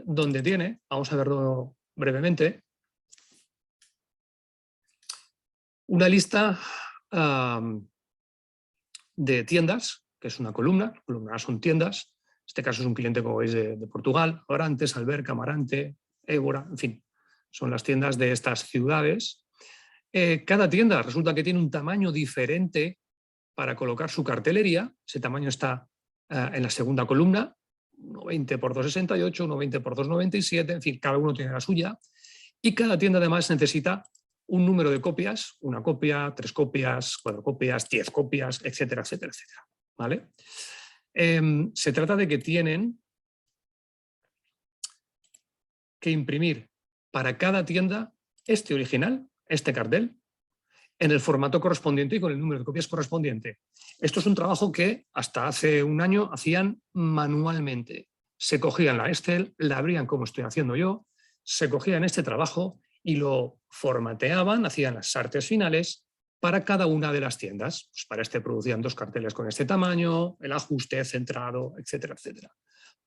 donde tiene, vamos a verlo brevemente, una lista de tiendas, que es una columna. Columnas son tiendas. En este caso es un cliente, como veis, de Portugal. Abrantes, Alberca, Amarante, Évora, en fin, son las tiendas de estas ciudades. Cada tienda resulta que tiene un tamaño diferente para colocar su cartelería. Ese tamaño está en la segunda columna, 1,20 por 2,68, 1,20 por 2,97, en fin, cada uno tiene la suya. Y cada tienda además necesita un número de copias, 1 copia, 3 copias, 4 copias, 10 copias, etcétera, etcétera, etcétera. ¿Vale? Se trata de que tienen que imprimir para cada tienda este original, este cartel, en el formato correspondiente y con el número de copias correspondiente. Esto es un trabajo que hasta hace un año hacían manualmente. Se cogían la Excel, la abrían como estoy haciendo yo, se cogían este trabajo y lo formateaban, hacían las artes finales para cada una de las tiendas. Pues para este producían 2 carteles con este tamaño, el ajuste centrado, etcétera, etcétera.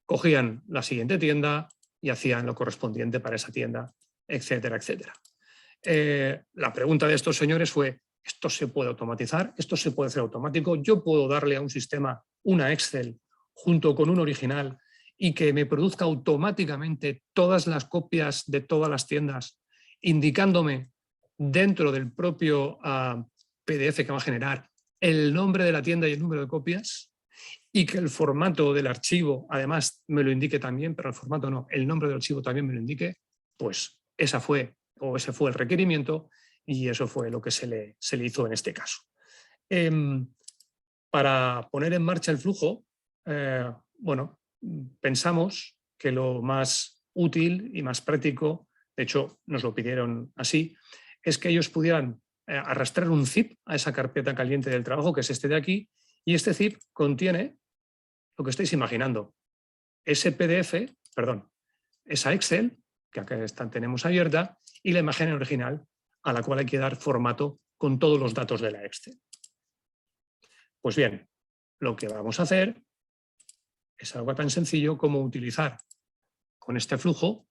Cogían la siguiente tienda y hacían lo correspondiente para esa tienda, etcétera, etcétera. La pregunta de estos señores fue, ¿esto se puede automatizar? ¿Esto se puede hacer automático? ¿Yo puedo darle a un sistema una Excel junto con un original y que me produzca automáticamente todas las copias de todas las tiendas, indicándome dentro del propio PDF que va a generar el nombre de la tienda y el número de copias? Y que el formato del archivo, además, me lo indique también, pero el formato no, el nombre del archivo también me lo indique, pues ese fue el requerimiento y eso fue lo que se le hizo en este caso. Para poner en marcha el flujo, bueno, pensamos que lo más útil y más práctico, de hecho nos lo pidieron así, es que ellos pudieran arrastrar un zip a esa carpeta caliente del trabajo, que es este de aquí, y este zip contiene lo que estáis imaginando, ese PDF, perdón, esa Excel, que acá tenemos abierta, y la imagen original a la cual hay que dar formato con todos los datos de la Excel. Pues bien, lo que vamos a hacer es algo tan sencillo como utilizar con este flujo,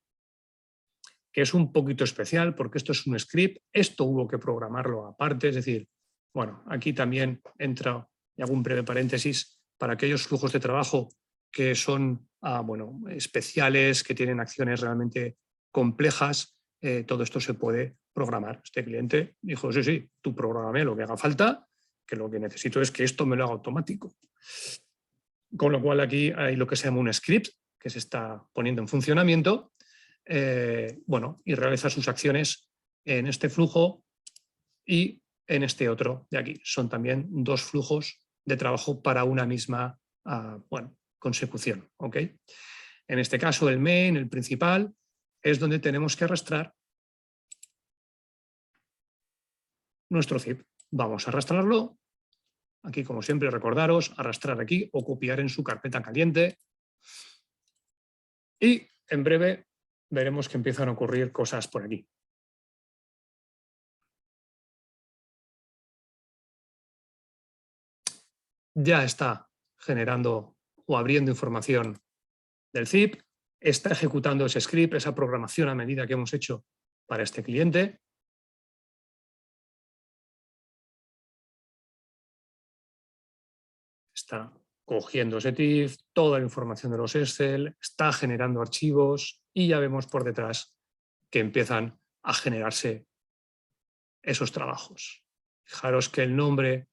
que es un poquito especial porque esto es un script, esto hubo que programarlo aparte, es decir, bueno, aquí también entra, y hago un breve paréntesis, para aquellos flujos de trabajo que son bueno, especiales, que tienen acciones realmente complejas, todo esto se puede programar. Este cliente dijo, sí, sí, tú programe lo que haga falta, que lo que necesito es que esto me lo haga automático. Con lo cual aquí hay lo que se llama un script que se está poniendo en funcionamiento, bueno, y realiza sus acciones en este flujo y en este otro de aquí. Son también 2 flujos de trabajo para una misma bueno, consecución. ¿Okay? En este caso, el main, el principal, es donde tenemos que arrastrar nuestro zip. Vamos a arrastrarlo. Aquí, como siempre, recordaros, arrastrar aquí o copiar en su carpeta caliente. Y en breve veremos que empiezan a ocurrir cosas por aquí. Ya está generando o abriendo información del zip, está ejecutando ese script, esa programación a medida que hemos hecho para este cliente. Está cogiendo ese TIFF, toda la información de los Excel, está generando archivos y ya vemos por detrás que empiezan a generarse esos trabajos. Fijaros que el nombre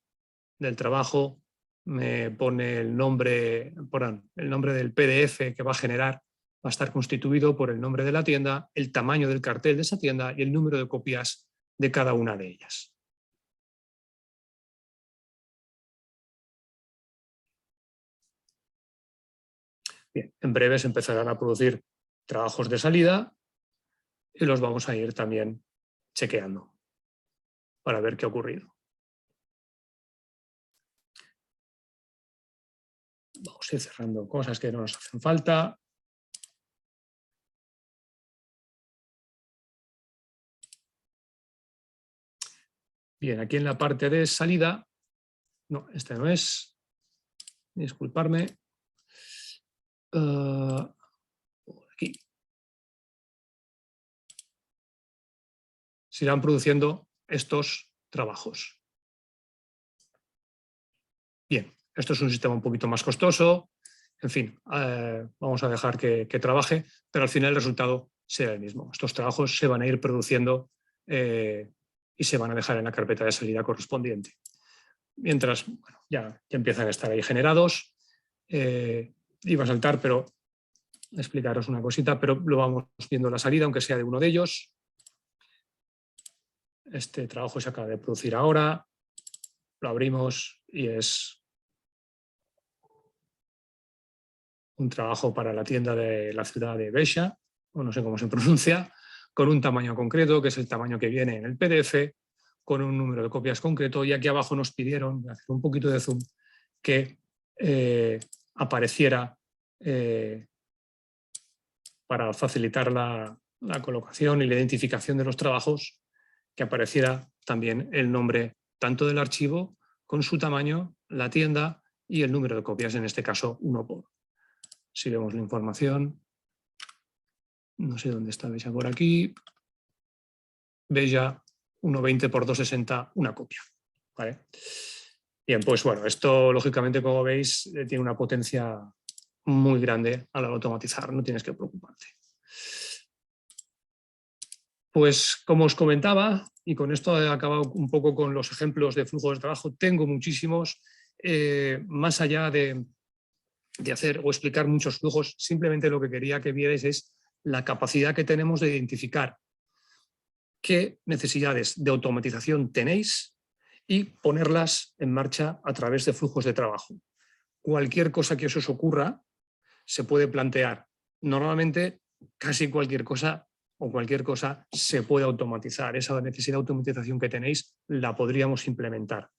del trabajo me pone el nombre del PDF que va a generar, va a estar constituido por el nombre de la tienda, el tamaño del cartel de esa tienda y el número de copias de cada una de ellas. Bien, en breve se empezarán a producir trabajos de salida y los vamos a ir también chequeando para ver qué ha ocurrido. Vamos a ir cerrando cosas que no nos hacen falta. Bien, aquí en la parte de salida, no, este no es, disculparme. Aquí. Se irán produciendo estos trabajos. Bien, esto es un sistema un poquito más costoso, en fin, vamos a dejar que trabaje, pero al final el resultado será el mismo. Estos trabajos se van a ir produciendo y se van a dejar en la carpeta de salida correspondiente. Mientras, bueno, ya empiezan a estar ahí generados. Iba a saltar, pero explicaros una cosita, pero lo vamos viendo la salida, aunque sea de uno de ellos. Este trabajo se acaba de producir ahora, lo abrimos y es un trabajo para la tienda de la ciudad de Brescia, o no sé cómo se pronuncia, con un tamaño concreto, que es el tamaño que viene en el PDF, con un número de copias concreto, y aquí abajo nos pidieron, voy a hacer un poquito de zoom, que apareciera para facilitar la colocación y la identificación de los trabajos, que apareciera también el nombre tanto del archivo, con su tamaño, la tienda y el número de copias, en este caso 1 por. Si vemos la información, no sé dónde está, veis por aquí, veis ya 1,20 por 2,60, una copia. ¿Vale? Bien, pues bueno, esto lógicamente, como veis, tiene una potencia muy grande a la hora de automatizar, no tienes que preocuparte. Pues como os comentaba, y con esto he acabado un poco con los ejemplos de flujos de trabajo, tengo muchísimos, más allá de hacer o explicar muchos flujos, simplemente lo que quería que vierais es la capacidad que tenemos de identificar qué necesidades de automatización tenéis y ponerlas en marcha a través de flujos de trabajo. Cualquier cosa que os ocurra se puede plantear. Normalmente casi cualquier cosa o cualquier cosa se puede automatizar. Esa necesidad de automatización que tenéis la podríamos implementar.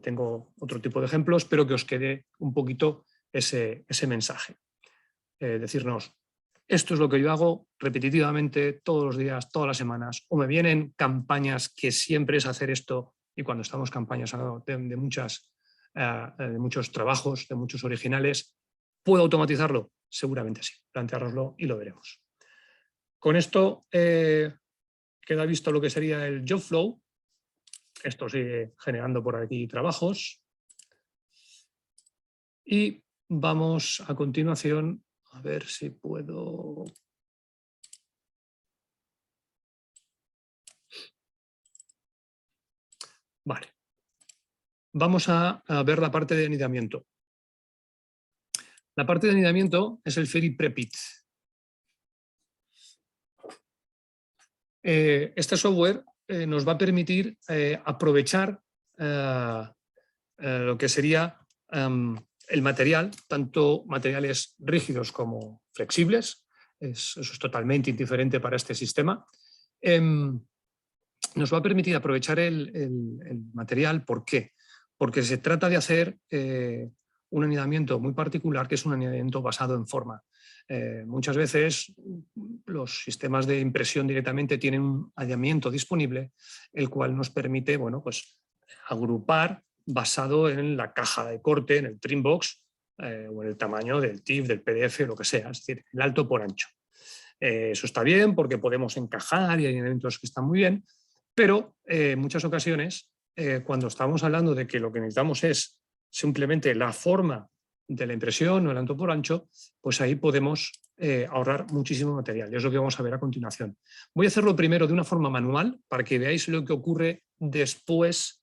Tengo otro tipo de ejemplos, pero que os quede un poquito ese mensaje. Decirnos, esto es lo que yo hago repetitivamente todos los días, todas las semanas, o me vienen campañas que siempre es hacer esto, y cuando estamos campañas de muchos trabajos, de muchos originales, ¿puedo automatizarlo? Seguramente sí, planteároslo y lo veremos. Con esto queda visto lo que sería el job flow. Esto sigue generando por aquí trabajos. Y vamos a continuación a ver si puedo... Vale. Vamos a ver la parte de anidamiento. La parte de anidamiento es el Ferry Prepit. Este software nos va a permitir aprovechar lo que sería el material, tanto materiales rígidos como flexibles. Eso es totalmente indiferente para este sistema. Nos va a permitir aprovechar el material. ¿Por qué? Porque se trata de hacer un anidamiento muy particular, que es un anidamiento basado en forma. Muchas veces los sistemas de impresión directamente tienen un anidamiento disponible, el cual nos permite, bueno, pues, agrupar basado en la caja de corte, en el trim box, o en el tamaño del TIFF, del PDF, lo que sea, es decir, el alto por ancho. Eso está bien porque podemos encajar y hay anidamientos que están muy bien, pero en muchas ocasiones, cuando estamos hablando de que lo que necesitamos es simplemente la forma de la impresión o el alto por ancho, pues ahí podemos ahorrar muchísimo material. Y es lo que vamos a ver a continuación. Voy a hacerlo primero de una forma manual para que veáis lo que ocurre después,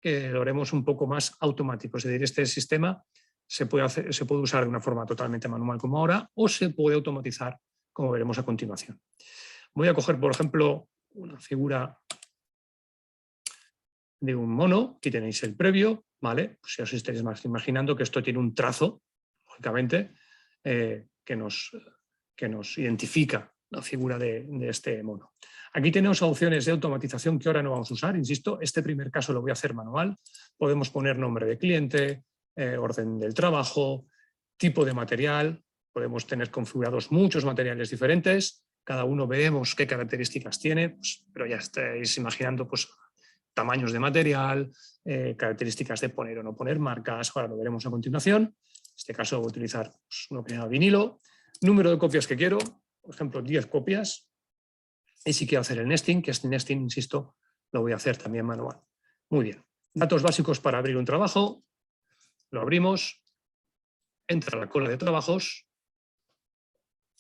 que lo haremos un poco más automático. Es decir, este sistema se puede usar de una forma totalmente manual como ahora, o se puede automatizar, como veremos a continuación. Voy a coger, por ejemplo, una figura de un mono. Aquí tenéis el previo, ¿vale? Pues ya os estaréis imaginando que esto tiene un trazo, lógicamente, que nos identifica la figura de este mono. Aquí tenemos opciones de automatización que ahora no vamos a usar, insisto, este primer caso lo voy a hacer manual. Podemos poner nombre de cliente, orden del trabajo, tipo de material, podemos tener configurados muchos materiales diferentes, cada uno veremos qué características tiene, pues, pero ya estáis imaginando pues, tamaños de material, características de poner o no poner marcas, ahora lo veremos a continuación. En este caso voy a utilizar pues, uno que se llama vinilo, número de copias que quiero, por ejemplo 10 copias, y si quiero hacer el nesting, que este nesting, insisto, lo voy a hacer también manual. Muy bien, datos básicos para abrir un trabajo, lo abrimos, entra la cola de trabajos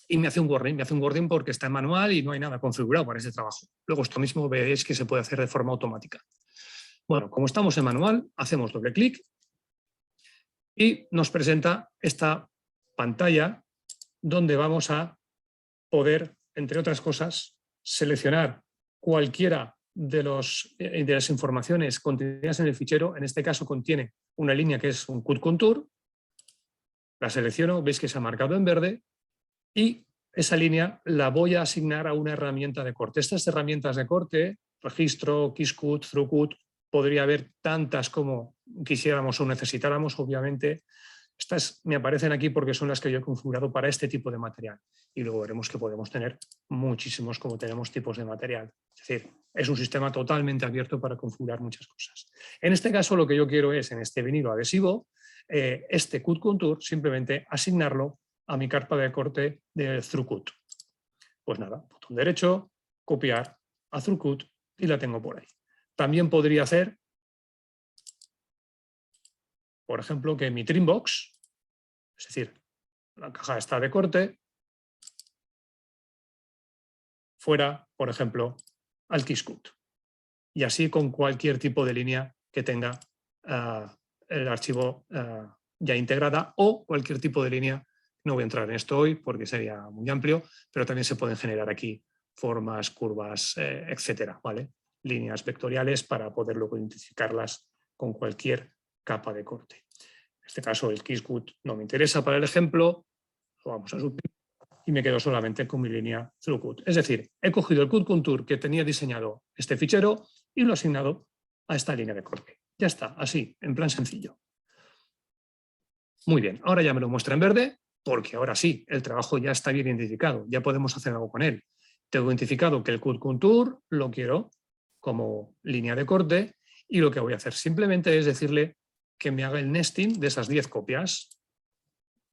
y me hace un warning porque está en manual y no hay nada configurado para ese trabajo. Luego esto mismo veréis que se puede hacer de forma automática. Bueno, como estamos en manual, hacemos doble clic y nos presenta esta pantalla donde vamos a poder, entre otras cosas, seleccionar cualquiera de las informaciones contenidas en el fichero, en este caso contiene una línea que es un cut contour, la selecciono, veis que se ha marcado en verde y esa línea la voy a asignar a una herramienta de corte. Estas herramientas de corte, registro, KeysCut, ThroughCut, podría haber tantas como quisiéramos o necesitáramos, obviamente. Estas me aparecen aquí porque son las que yo he configurado para este tipo de material. Y luego veremos que podemos tener muchísimos como tenemos tipos de material. Es decir, es un sistema totalmente abierto para configurar muchas cosas. En este caso lo que yo quiero es, en este vinilo adhesivo, este cut contour, simplemente asignarlo a mi carpa de corte de ThroughCut. Pues nada, botón derecho, copiar a ThroughCut y la tengo por ahí. También podría hacer, por ejemplo, que mi trimbox, es decir, la caja está de corte, fuera, por ejemplo, al KeysCut. Y así con cualquier tipo de línea que tenga el archivo ya integrada o cualquier tipo de línea. No voy a entrar en esto hoy porque sería muy amplio, pero también se pueden generar aquí formas, curvas, etcétera, ¿vale? Líneas vectoriales para poder luego identificarlas con cualquier capa de corte. En este caso el KeysCut no me interesa para el ejemplo, lo vamos a suprimir y me quedo solamente con mi línea ThroughCut. Es decir, he cogido el cut contour que tenía diseñado este fichero y lo he asignado a esta línea de corte. Ya está, así, en plan sencillo. Muy bien, ahora ya me lo muestra en verde, porque ahora sí, el trabajo ya está bien identificado, ya podemos hacer algo con él. Tengo identificado que el cut contour lo quiero como línea de corte y lo que voy a hacer simplemente es decirle que me haga el nesting de esas 10 copias.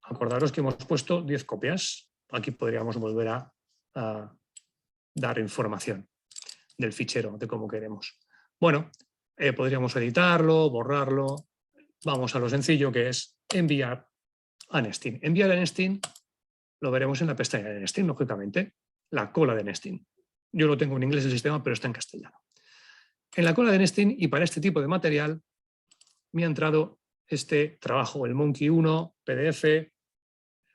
Acordaros que hemos puesto 10 copias. Aquí podríamos volver a dar información del fichero, de cómo queremos. Bueno, podríamos editarlo, borrarlo. Vamos a lo sencillo que es enviar a nesting. Enviar a nesting lo veremos en la pestaña de nesting, lógicamente, la cola de nesting. Yo lo tengo en inglés el sistema, pero está en castellano. En la cola de nesting y para este tipo de material me ha entrado este trabajo, el Monkey 1, PDF,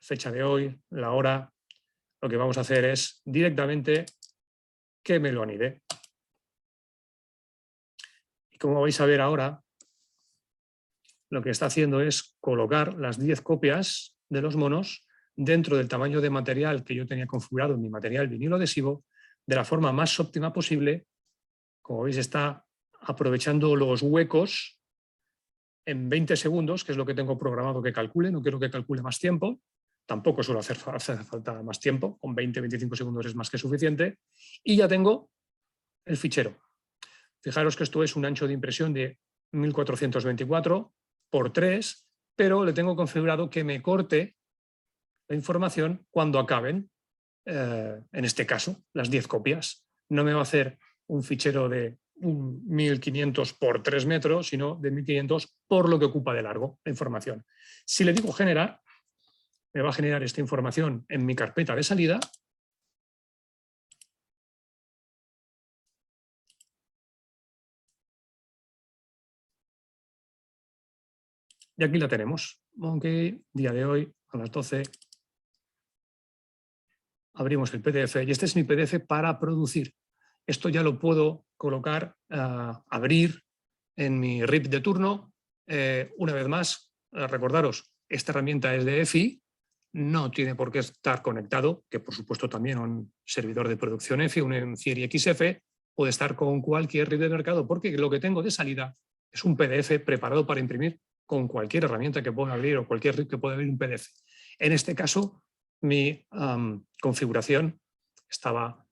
fecha de hoy, la hora. Lo que vamos a hacer es directamente que me lo anide. Y como vais a ver ahora, lo que está haciendo es colocar las 10 copias de los monos dentro del tamaño de material que yo tenía configurado en mi material vinilo adhesivo de la forma más óptima posible. Como veis, está aprovechando los huecos en 20 segundos, que es lo que tengo programado que calcule. No quiero que calcule más tiempo. Tampoco suele hacer falta más tiempo. Con 20-25 segundos es más que suficiente. Y ya tengo el fichero. Fijaros que esto es un ancho de impresión de 1424 por 3, pero le tengo configurado que me corte la información cuando acaben, en este caso, las 10 copias. No me va a hacer un fichero de 1500 por 3 metros, sino de 1500 por lo que ocupa de largo la información. Si le digo generar, me va a generar esta información en mi carpeta de salida. Y aquí la tenemos. Monkey, día de hoy, a las 12. Abrimos el PDF y este es mi PDF para producir. Esto ya lo puedo colocar, abrir en mi RIP de turno. Una vez más, recordaros, esta herramienta es de EFI, no tiene por qué estar conectado, que por supuesto también un servidor de producción EFI, un Fieri XF, puede estar con cualquier RIP de mercado, porque lo que tengo de salida es un PDF preparado para imprimir con cualquier herramienta que pueda abrir o cualquier RIP que pueda abrir un PDF. En este caso, mi configuración estaba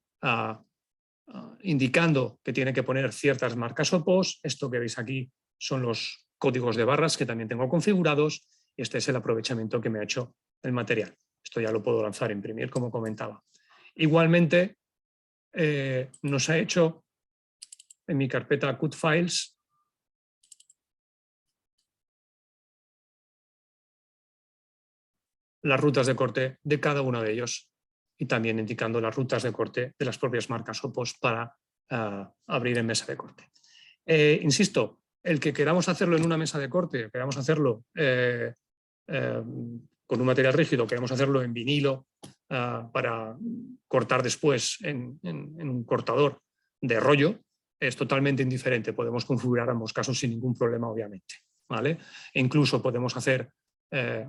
indicando que tiene que poner ciertas marcas o post. Esto que veis aquí son los códigos de barras que también tengo configurados y este es el aprovechamiento que me ha hecho el material. Esto ya lo puedo lanzar a imprimir, como comentaba. Igualmente, nos ha hecho en mi carpeta Cut Files las rutas de corte de cada uno de ellos y también indicando las rutas de corte de las propias marcas o post para abrir en mesa de corte. Insisto, el que queramos hacerlo en una mesa de corte, queramos hacerlo con un material rígido, queremos hacerlo en vinilo para cortar después en un cortador de rollo, es totalmente indiferente. Podemos configurar ambos casos sin ningún problema, obviamente, ¿vale? E incluso podemos hacer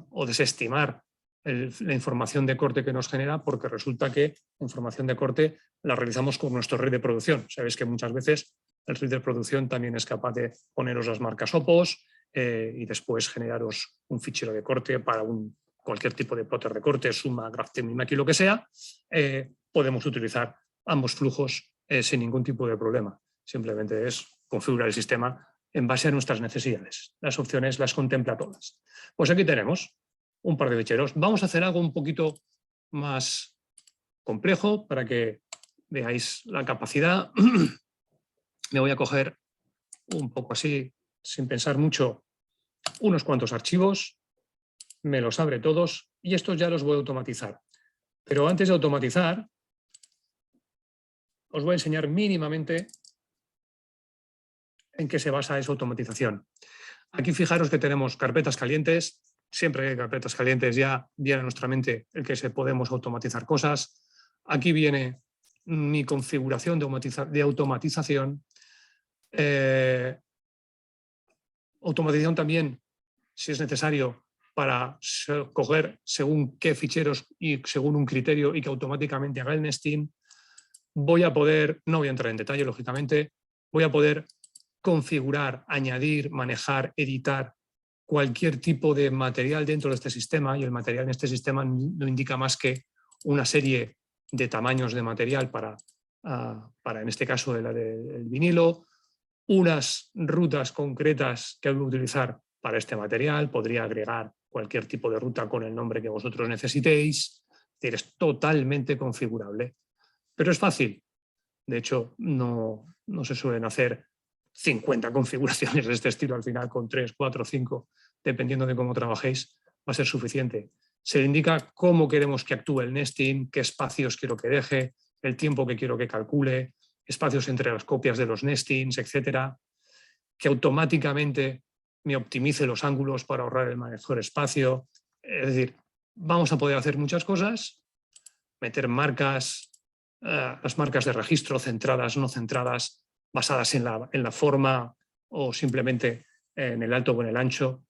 o desestimar la información de corte que nos genera, porque resulta que la información de corte la realizamos con nuestro RID de producción. Sabéis que muchas veces el RID de producción también es capaz de poneros las marcas OPOS y después generaros un fichero de corte para cualquier tipo de plotter de corte, suma, graph, Mimaki, lo que sea. Podemos utilizar ambos flujos sin ningún tipo de problema. Simplemente es configurar el sistema en base a nuestras necesidades. Las opciones las contempla todas. Pues aquí tenemos un par de ficheros. Vamos a hacer algo un poquito más complejo para que veáis la capacidad. Me voy a coger un poco así, sin pensar mucho, unos cuantos archivos, me los abre todos y estos ya los voy a automatizar. Pero antes de automatizar, os voy a enseñar mínimamente en qué se basa esa automatización. Aquí fijaros que tenemos carpetas calientes. Siempre que hay carpetas calientes ya viene a nuestra mente el que podemos automatizar cosas. Aquí viene mi configuración de automatización. Automatización también, si es necesario, para coger según qué ficheros y según un criterio y que automáticamente haga el nesting. Voy a poder, no voy a entrar en detalle, lógicamente, voy a poder configurar, añadir, manejar, editar cualquier tipo de material dentro de este sistema, y el material en este sistema no indica más que una serie de tamaños de material para en este caso, el vinilo, unas rutas concretas que voy a utilizar para este material. Podría agregar cualquier tipo de ruta con el nombre que vosotros necesitéis. Es decir, es totalmente configurable. Pero es fácil. De hecho, no se suelen hacer 50 configuraciones de este estilo. Al final, con 3, 4, 5, dependiendo de cómo trabajéis, va a ser suficiente. Se le indica cómo queremos que actúe el nesting, qué espacios quiero que deje, el tiempo que quiero que calcule, espacios entre las copias de los nestings, etcétera, que automáticamente me optimice los ángulos para ahorrar el mayor espacio. Es decir, vamos a poder hacer muchas cosas, meter marcas, las marcas de registro centradas, no centradas, basadas en la forma o simplemente en el alto o en el ancho.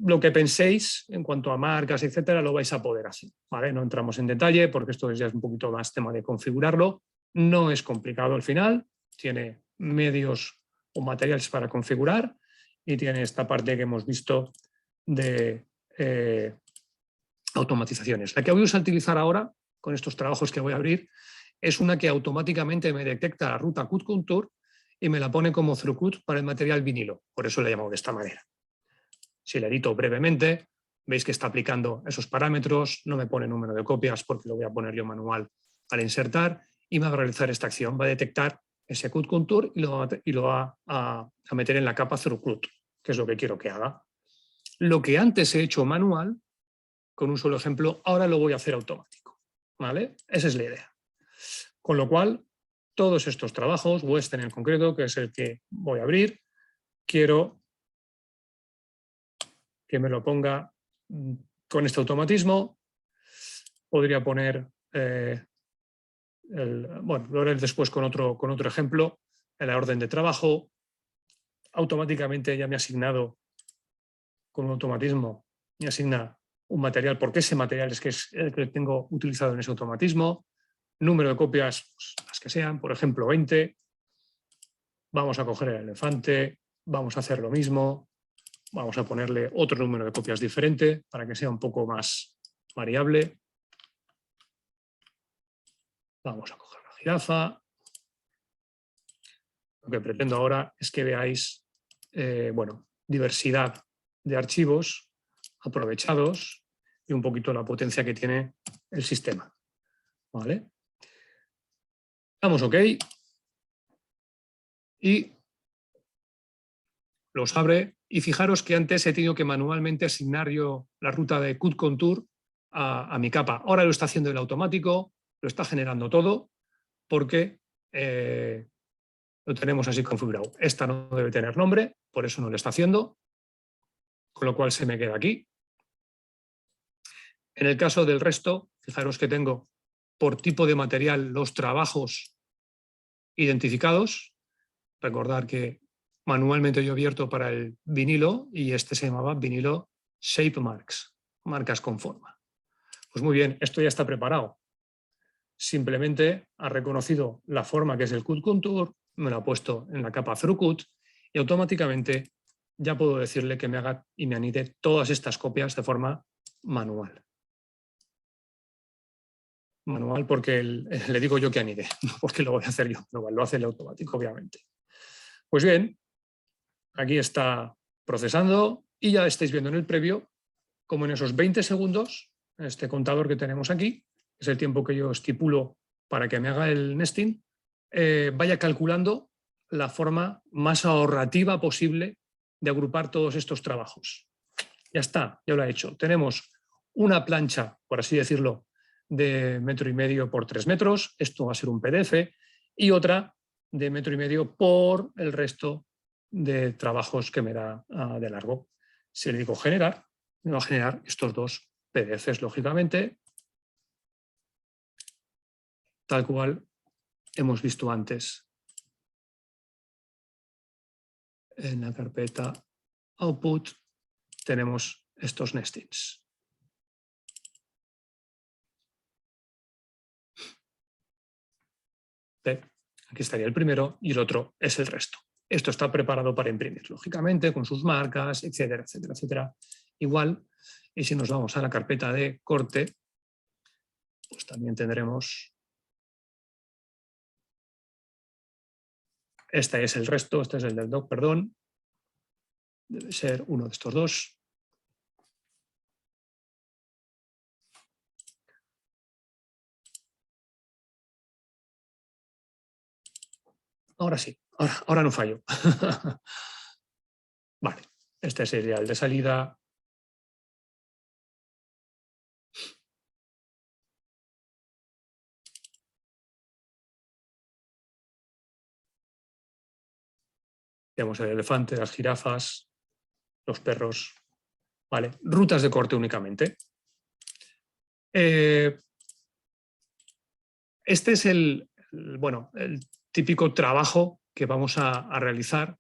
Lo que penséis en cuanto a marcas, etcétera, lo vais a poder hacer, ¿vale? No entramos en detalle porque esto ya es un poquito más tema de configurarlo. No es complicado al final, tiene medios o materiales para configurar y tiene esta parte que hemos visto de automatizaciones. La que voy a utilizar ahora, con estos trabajos que voy a abrir, es una que automáticamente me detecta la ruta cut contour y me la pone como throughput para el material vinilo. Por eso le llamo de esta manera. Si le edito brevemente, veis que está aplicando esos parámetros, no me pone número de copias porque lo voy a poner yo manual al insertar y me va a realizar esta acción. Va a detectar ese cut contour y lo va a meter en la capa throughput, que es lo que quiero que haga. Lo que antes he hecho manual, con un solo ejemplo, ahora lo voy a hacer automático, ¿vale? Esa es la idea. Con lo cual, todos estos trabajos, Western en concreto, que es el que voy a abrir, quiero que me lo ponga con este automatismo. Podría poner, bueno, lo haré después con otro ejemplo, en la orden de trabajo. Automáticamente ya me ha asignado, con un automatismo, me asigna un material, porque ese material es el que tengo utilizado en ese automatismo. Número de copias, pues, las que sean, por ejemplo 20. Vamos a coger el elefante, vamos a hacer lo mismo. Vamos a ponerle otro número de copias diferente para que sea un poco más variable. Vamos a coger la jirafa. Lo que pretendo ahora es que veáis bueno, diversidad de archivos aprovechados y un poquito la potencia que tiene el sistema. ¿Vale? Damos OK y los abre. Y fijaros que antes he tenido que manualmente asignar yo la ruta de cut contour a mi capa. Ahora lo está haciendo el automático, lo está generando todo, porque lo tenemos así configurado. Esta no debe tener nombre, por eso no lo está haciendo, con lo cual se me queda aquí. En el caso del resto, fijaros que tengo por tipo de material los trabajos identificados. Recordar que manualmente yo he abierto para el vinilo y este se llamaba vinilo Shape Marks, marcas con forma. Pues muy bien, esto ya está preparado. Simplemente ha reconocido la forma que es el Cut Contour, me lo ha puesto en la capa Throughcut y automáticamente ya puedo decirle que me haga y me anide todas estas copias de forma manual. Manual porque le digo yo que anide, no porque lo voy a hacer yo, lo hace el automático, obviamente. Pues bien, aquí está procesando y ya estáis viendo en el previo como en esos 20 segundos, este contador que tenemos aquí, es el tiempo que yo estipulo para que me haga el nesting, vaya calculando la forma más ahorrativa posible de agrupar todos estos trabajos. Ya está, ya lo ha hecho. Tenemos una plancha, por así decirlo, de 1,5 metros por 3 metros, esto va a ser un PDF, y otra de 1,5 metros por el resto de trabajos que me da de largo. Si le digo generar, me va a generar estos dos PDFs, lógicamente, tal cual hemos visto antes en la carpeta Output. Tenemos estos nestings. Aquí estaría el primero y el otro es el resto. Esto está preparado para imprimir, lógicamente, con sus marcas, etcétera, etcétera, etcétera. Igual, y si nos vamos a la carpeta de corte, pues también tendremos... Este es el resto, este es el del doc, perdón. Debe ser uno de estos dos. Ahora sí, ahora no fallo. Vale, este sería el de salida. Tenemos el elefante, las jirafas, los perros. Vale, rutas de corte únicamente. Este es el típico trabajo que vamos a realizar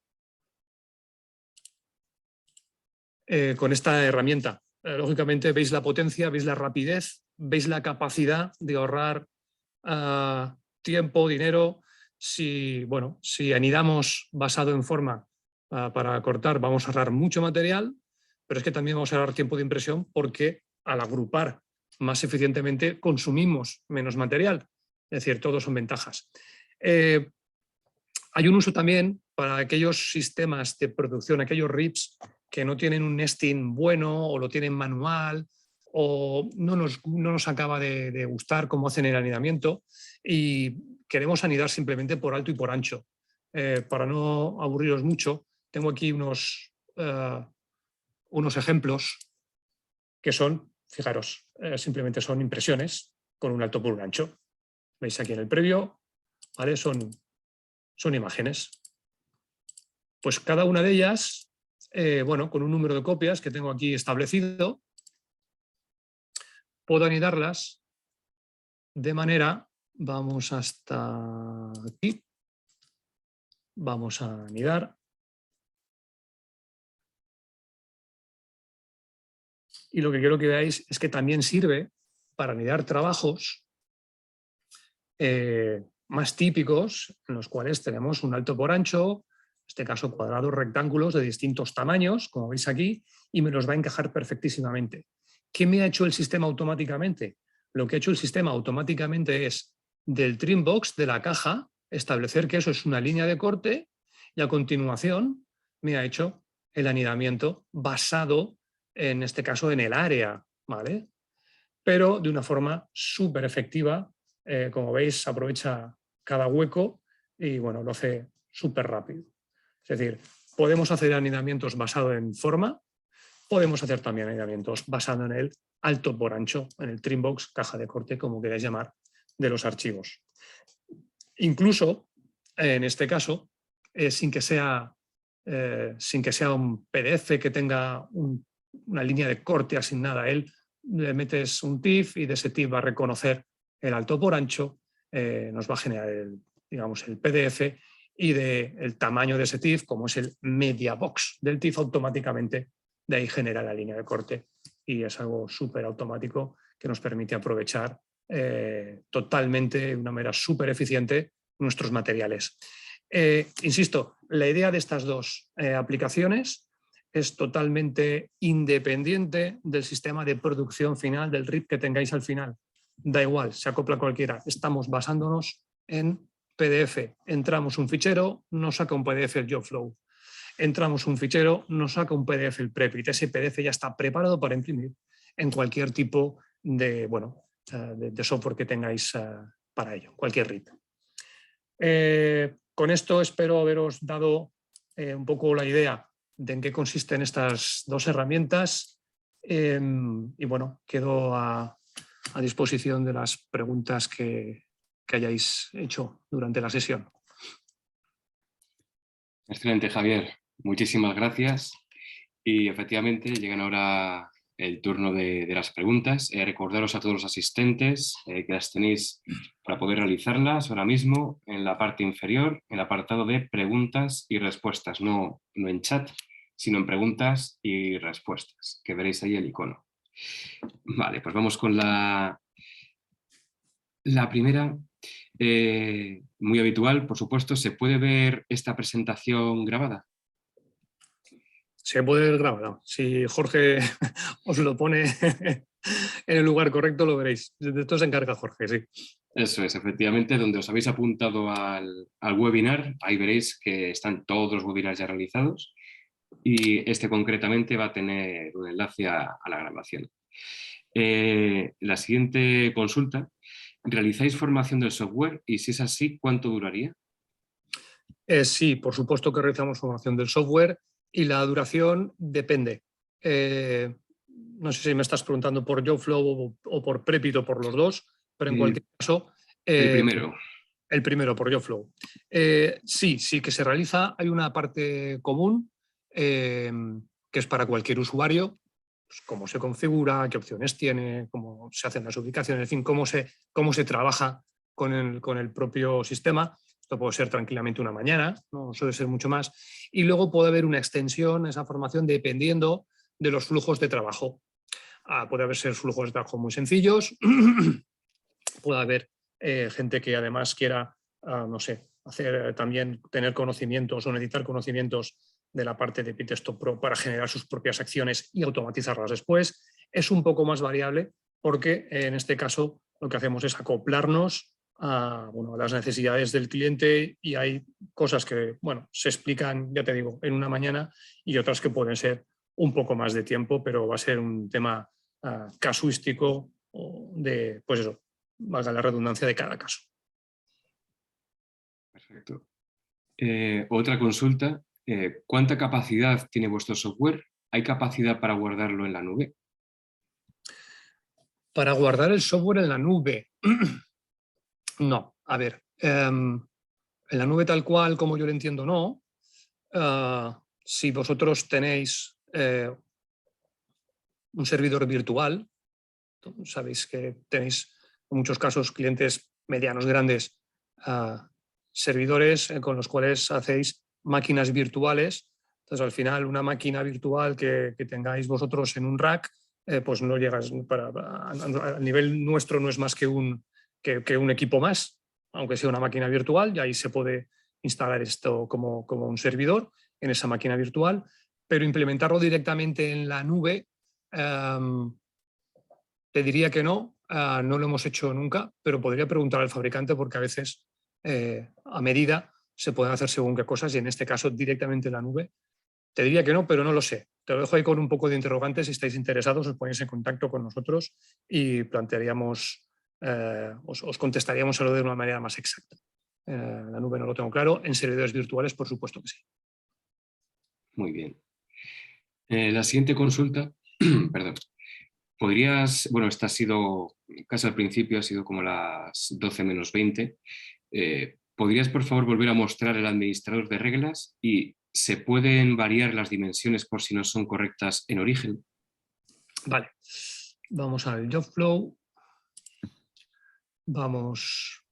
con esta herramienta. Lógicamente veis la potencia, veis la rapidez, veis la capacidad de ahorrar tiempo, dinero. Si anidamos basado en forma para cortar, vamos a ahorrar mucho material, pero es que también vamos a ahorrar tiempo de impresión porque al agrupar más eficientemente consumimos menos material. Es decir, todos son ventajas. Hay un uso también para aquellos sistemas de producción, aquellos RIPs que no tienen un nesting bueno o lo tienen manual o no nos acaba de gustar cómo hacen el anidamiento y queremos anidar simplemente por alto y por ancho. Para no aburriros mucho, tengo aquí unos ejemplos que son, fijaros, simplemente son impresiones con un alto por un ancho. Veis aquí en el previo, ¿vale? Son imágenes. Pues cada una de ellas, con un número de copias que tengo aquí establecido, puedo anidarlas de manera, vamos hasta aquí, vamos a anidar. Y lo que quiero que veáis es que también sirve para anidar trabajos más típicos, en los cuales tenemos un alto por ancho, en este caso cuadrados, rectángulos de distintos tamaños, como veis aquí, y me los va a encajar perfectísimamente. ¿Qué me ha hecho el sistema automáticamente? Lo que ha hecho el sistema automáticamente es, del trim box, de la caja, establecer que eso es una línea de corte y a continuación me ha hecho el anidamiento basado, en este caso, en el área, ¿vale? Pero de una forma súper efectiva. Como veis, aprovecha cada hueco y lo hace súper rápido. Es decir, podemos hacer anidamientos basados en forma, podemos hacer también anidamientos basados en el alto por ancho, en el trim box, caja de corte, como queráis llamar, de los archivos. Incluso, en este caso, sin que sea un PDF que tenga una línea de corte asignada a él, le metes un TIFF y de ese TIFF va a reconocer el alto por ancho, nos va a generar digamos, el PDF y del tamaño de ese TIFF, como es el media box del TIFF, automáticamente de ahí genera la línea de corte y es algo súper automático que nos permite aprovechar totalmente, de una manera súper eficiente, nuestros materiales. Insisto, la idea de estas dos aplicaciones es totalmente independiente del sistema de producción final, del RIP que tengáis al final. Da igual, se acopla cualquiera. Estamos basándonos en PDF. Entramos un fichero, nos saca un PDF el JobFlow. Entramos un fichero, nos saca un PDF el Prepit. Ese PDF ya está preparado para imprimir en cualquier tipo de, de software que tengáis para ello, cualquier RIP. Con esto espero haberos dado un poco la idea de en qué consisten estas dos herramientas y bueno, quedo a disposición de las preguntas que hayáis hecho durante la sesión. Excelente, Javier. Muchísimas gracias. Y efectivamente llegan ahora el turno de las preguntas. Recordaros a todos los asistentes que las tenéis para poder realizarlas ahora mismo en la parte inferior, en el apartado de preguntas y respuestas, no en chat, sino en preguntas y respuestas, que veréis ahí el icono. Vale, pues vamos con la primera. Muy habitual, por supuesto. ¿Se puede ver esta presentación grabada? Se puede ver grabada. Si Jorge os lo pone en el lugar correcto, lo veréis. De esto se encarga Jorge, sí. Eso es, efectivamente, donde os habéis apuntado al webinar, ahí veréis que están todos los webinars ya realizados y este concretamente va a tener un enlace a la grabación. La siguiente consulta, ¿realizáis formación del software? Y si es así, ¿cuánto duraría? Sí, por supuesto que realizamos formación del software y la duración depende. No sé si me estás preguntando por JobFlow o por Prepit o por los dos, pero en cualquier caso... el primero. El primero, por JobFlow. Sí que se realiza. Hay una parte común que es para cualquier usuario, pues cómo se configura, qué opciones tiene, cómo se hacen las ubicaciones, en fin, cómo se trabaja con el propio sistema. Esto puede ser tranquilamente una mañana, no suele ser mucho más. Y luego puede haber una extensión, esa formación, dependiendo de los flujos de trabajo. Puede haber flujos de trabajo muy sencillos, puede haber gente que además quiera, no sé, también tener conocimientos o necesitar conocimientos de la parte de Pitstop Pro para generar sus propias acciones y automatizarlas después. Es un poco más variable porque en este caso lo que hacemos es acoplarnos a las necesidades del cliente y hay cosas que se explican, ya te digo, en una mañana y otras que pueden ser un poco más de tiempo, pero va a ser un tema casuístico de, pues eso, valga la redundancia, de cada caso. Perfecto. Otra consulta, ¿cuánta capacidad tiene vuestro software? ¿Hay capacidad para guardarlo en la nube? Para guardar el software en la nube. No, a ver, en la nube tal cual como yo lo entiendo, no. Si vosotros tenéis un servidor virtual, sabéis que tenéis en muchos casos clientes medianos, grandes, servidores con los cuales hacéis máquinas virtuales. Entonces, al final, una máquina virtual que tengáis vosotros en un rack, pues no llegas a nivel nuestro, no es más que un equipo más, aunque sea una máquina virtual, y ahí se puede instalar esto como un servidor en esa máquina virtual, pero implementarlo directamente en la nube, te diría que no, no lo hemos hecho nunca, pero podría preguntar al fabricante porque a veces a medida se pueden hacer según qué cosas y en este caso directamente en la nube. Te diría que no, pero no lo sé. Te lo dejo ahí con un poco de interrogante. Si estáis interesados, os ponéis en contacto con nosotros y plantearíamos, os contestaríamos de una manera más exacta. La nube no lo tengo claro. En servidores virtuales, por supuesto que sí. Muy bien. La siguiente consulta, perdón. ¿Podrías, esta ha sido, casi al principio, ha sido como las 12 menos 20. ¿Podrías, por favor, volver a mostrar el administrador de reglas y se pueden variar las dimensiones por si no son correctas en origen? Vale, vamos al JobFlow. Vamos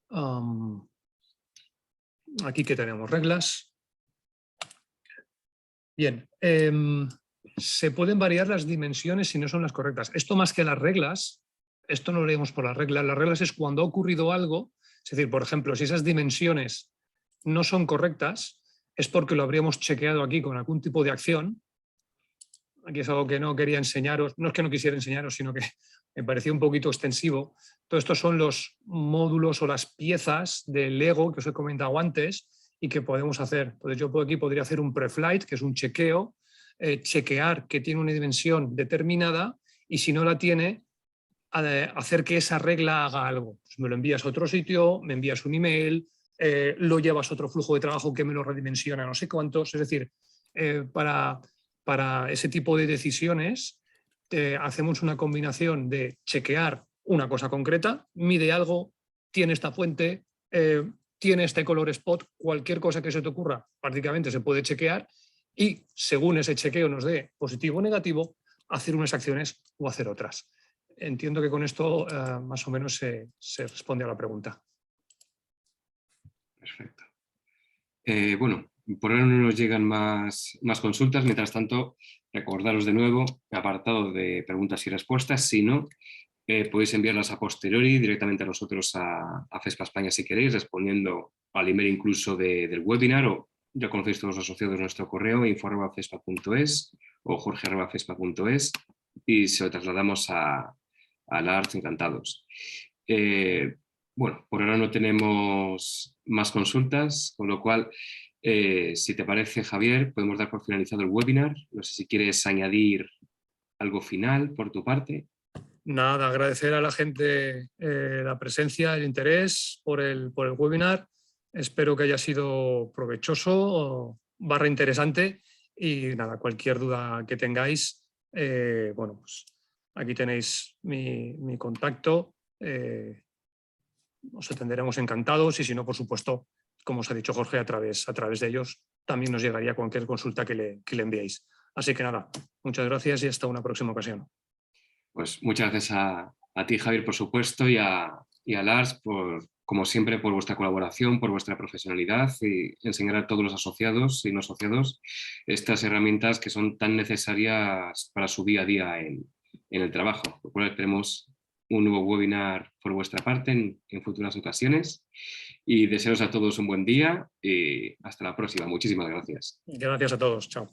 Aquí que tenemos reglas. Bien, se pueden variar las dimensiones si no son las correctas. Esto más que las reglas, esto no lo leemos por las reglas es cuando ha ocurrido algo, es decir, por ejemplo, si esas dimensiones no son correctas, es porque lo habríamos chequeado aquí con algún tipo de acción. Aquí es algo que no quería enseñaros, no es que no quisiera enseñaros, sino que me parecía un poquito extensivo. Todos estos son los módulos o las piezas del Lego que os he comentado antes y que podemos hacer. Entonces yo aquí podría hacer un pre-flight, que es un chequeo, chequear que tiene una dimensión determinada y si no la tiene, hacer que esa regla haga algo. Pues me lo envías a otro sitio, me envías un email, lo llevas a otro flujo de trabajo que me lo redimensiona no sé cuántos. Es decir, para ese tipo de decisiones hacemos una combinación de chequear una cosa concreta, mide algo, tiene esta fuente, tiene este color spot, cualquier cosa que se te ocurra prácticamente se puede chequear y según ese chequeo nos dé positivo o negativo, hacer unas acciones o hacer otras. Entiendo que con esto más o menos se responde a la pregunta. Perfecto. Bueno, por ahora no nos llegan más consultas. Mientras tanto, recordaros de nuevo el apartado de preguntas y respuestas. Si no, podéis enviarlas a posteriori directamente a nosotros a FESPA España si queréis, respondiendo al email incluso del webinar, o ya conocéis todos los asociados de nuestro correo info@fespa.es o jorge@fespa.es y se lo trasladamos a Lars, encantados. Bueno, por ahora no tenemos más consultas, con lo cual, si te parece, Javier, podemos dar por finalizado el webinar. No sé si quieres añadir algo final por tu parte. Nada, agradecer a la gente la presencia, el interés por el webinar. Espero que haya sido provechoso, interesante y nada, cualquier duda que tengáis, bueno, pues aquí tenéis mi contacto. Os atenderemos encantados y si no, por supuesto, como os ha dicho Jorge, a través de ellos también nos llegaría cualquier consulta que le enviéis. Así que nada, muchas gracias y hasta una próxima ocasión. Pues muchas gracias a ti, Javier, por supuesto, y a Lars, como siempre, por vuestra colaboración, por vuestra profesionalidad y enseñar a todos los asociados y no asociados estas herramientas que son tan necesarias para su día a día en el trabajo. Por lo cual esperemos un nuevo webinar por vuestra parte en futuras ocasiones y desearos a todos un buen día y hasta la próxima. Muchísimas gracias. Gracias a todos. Chao.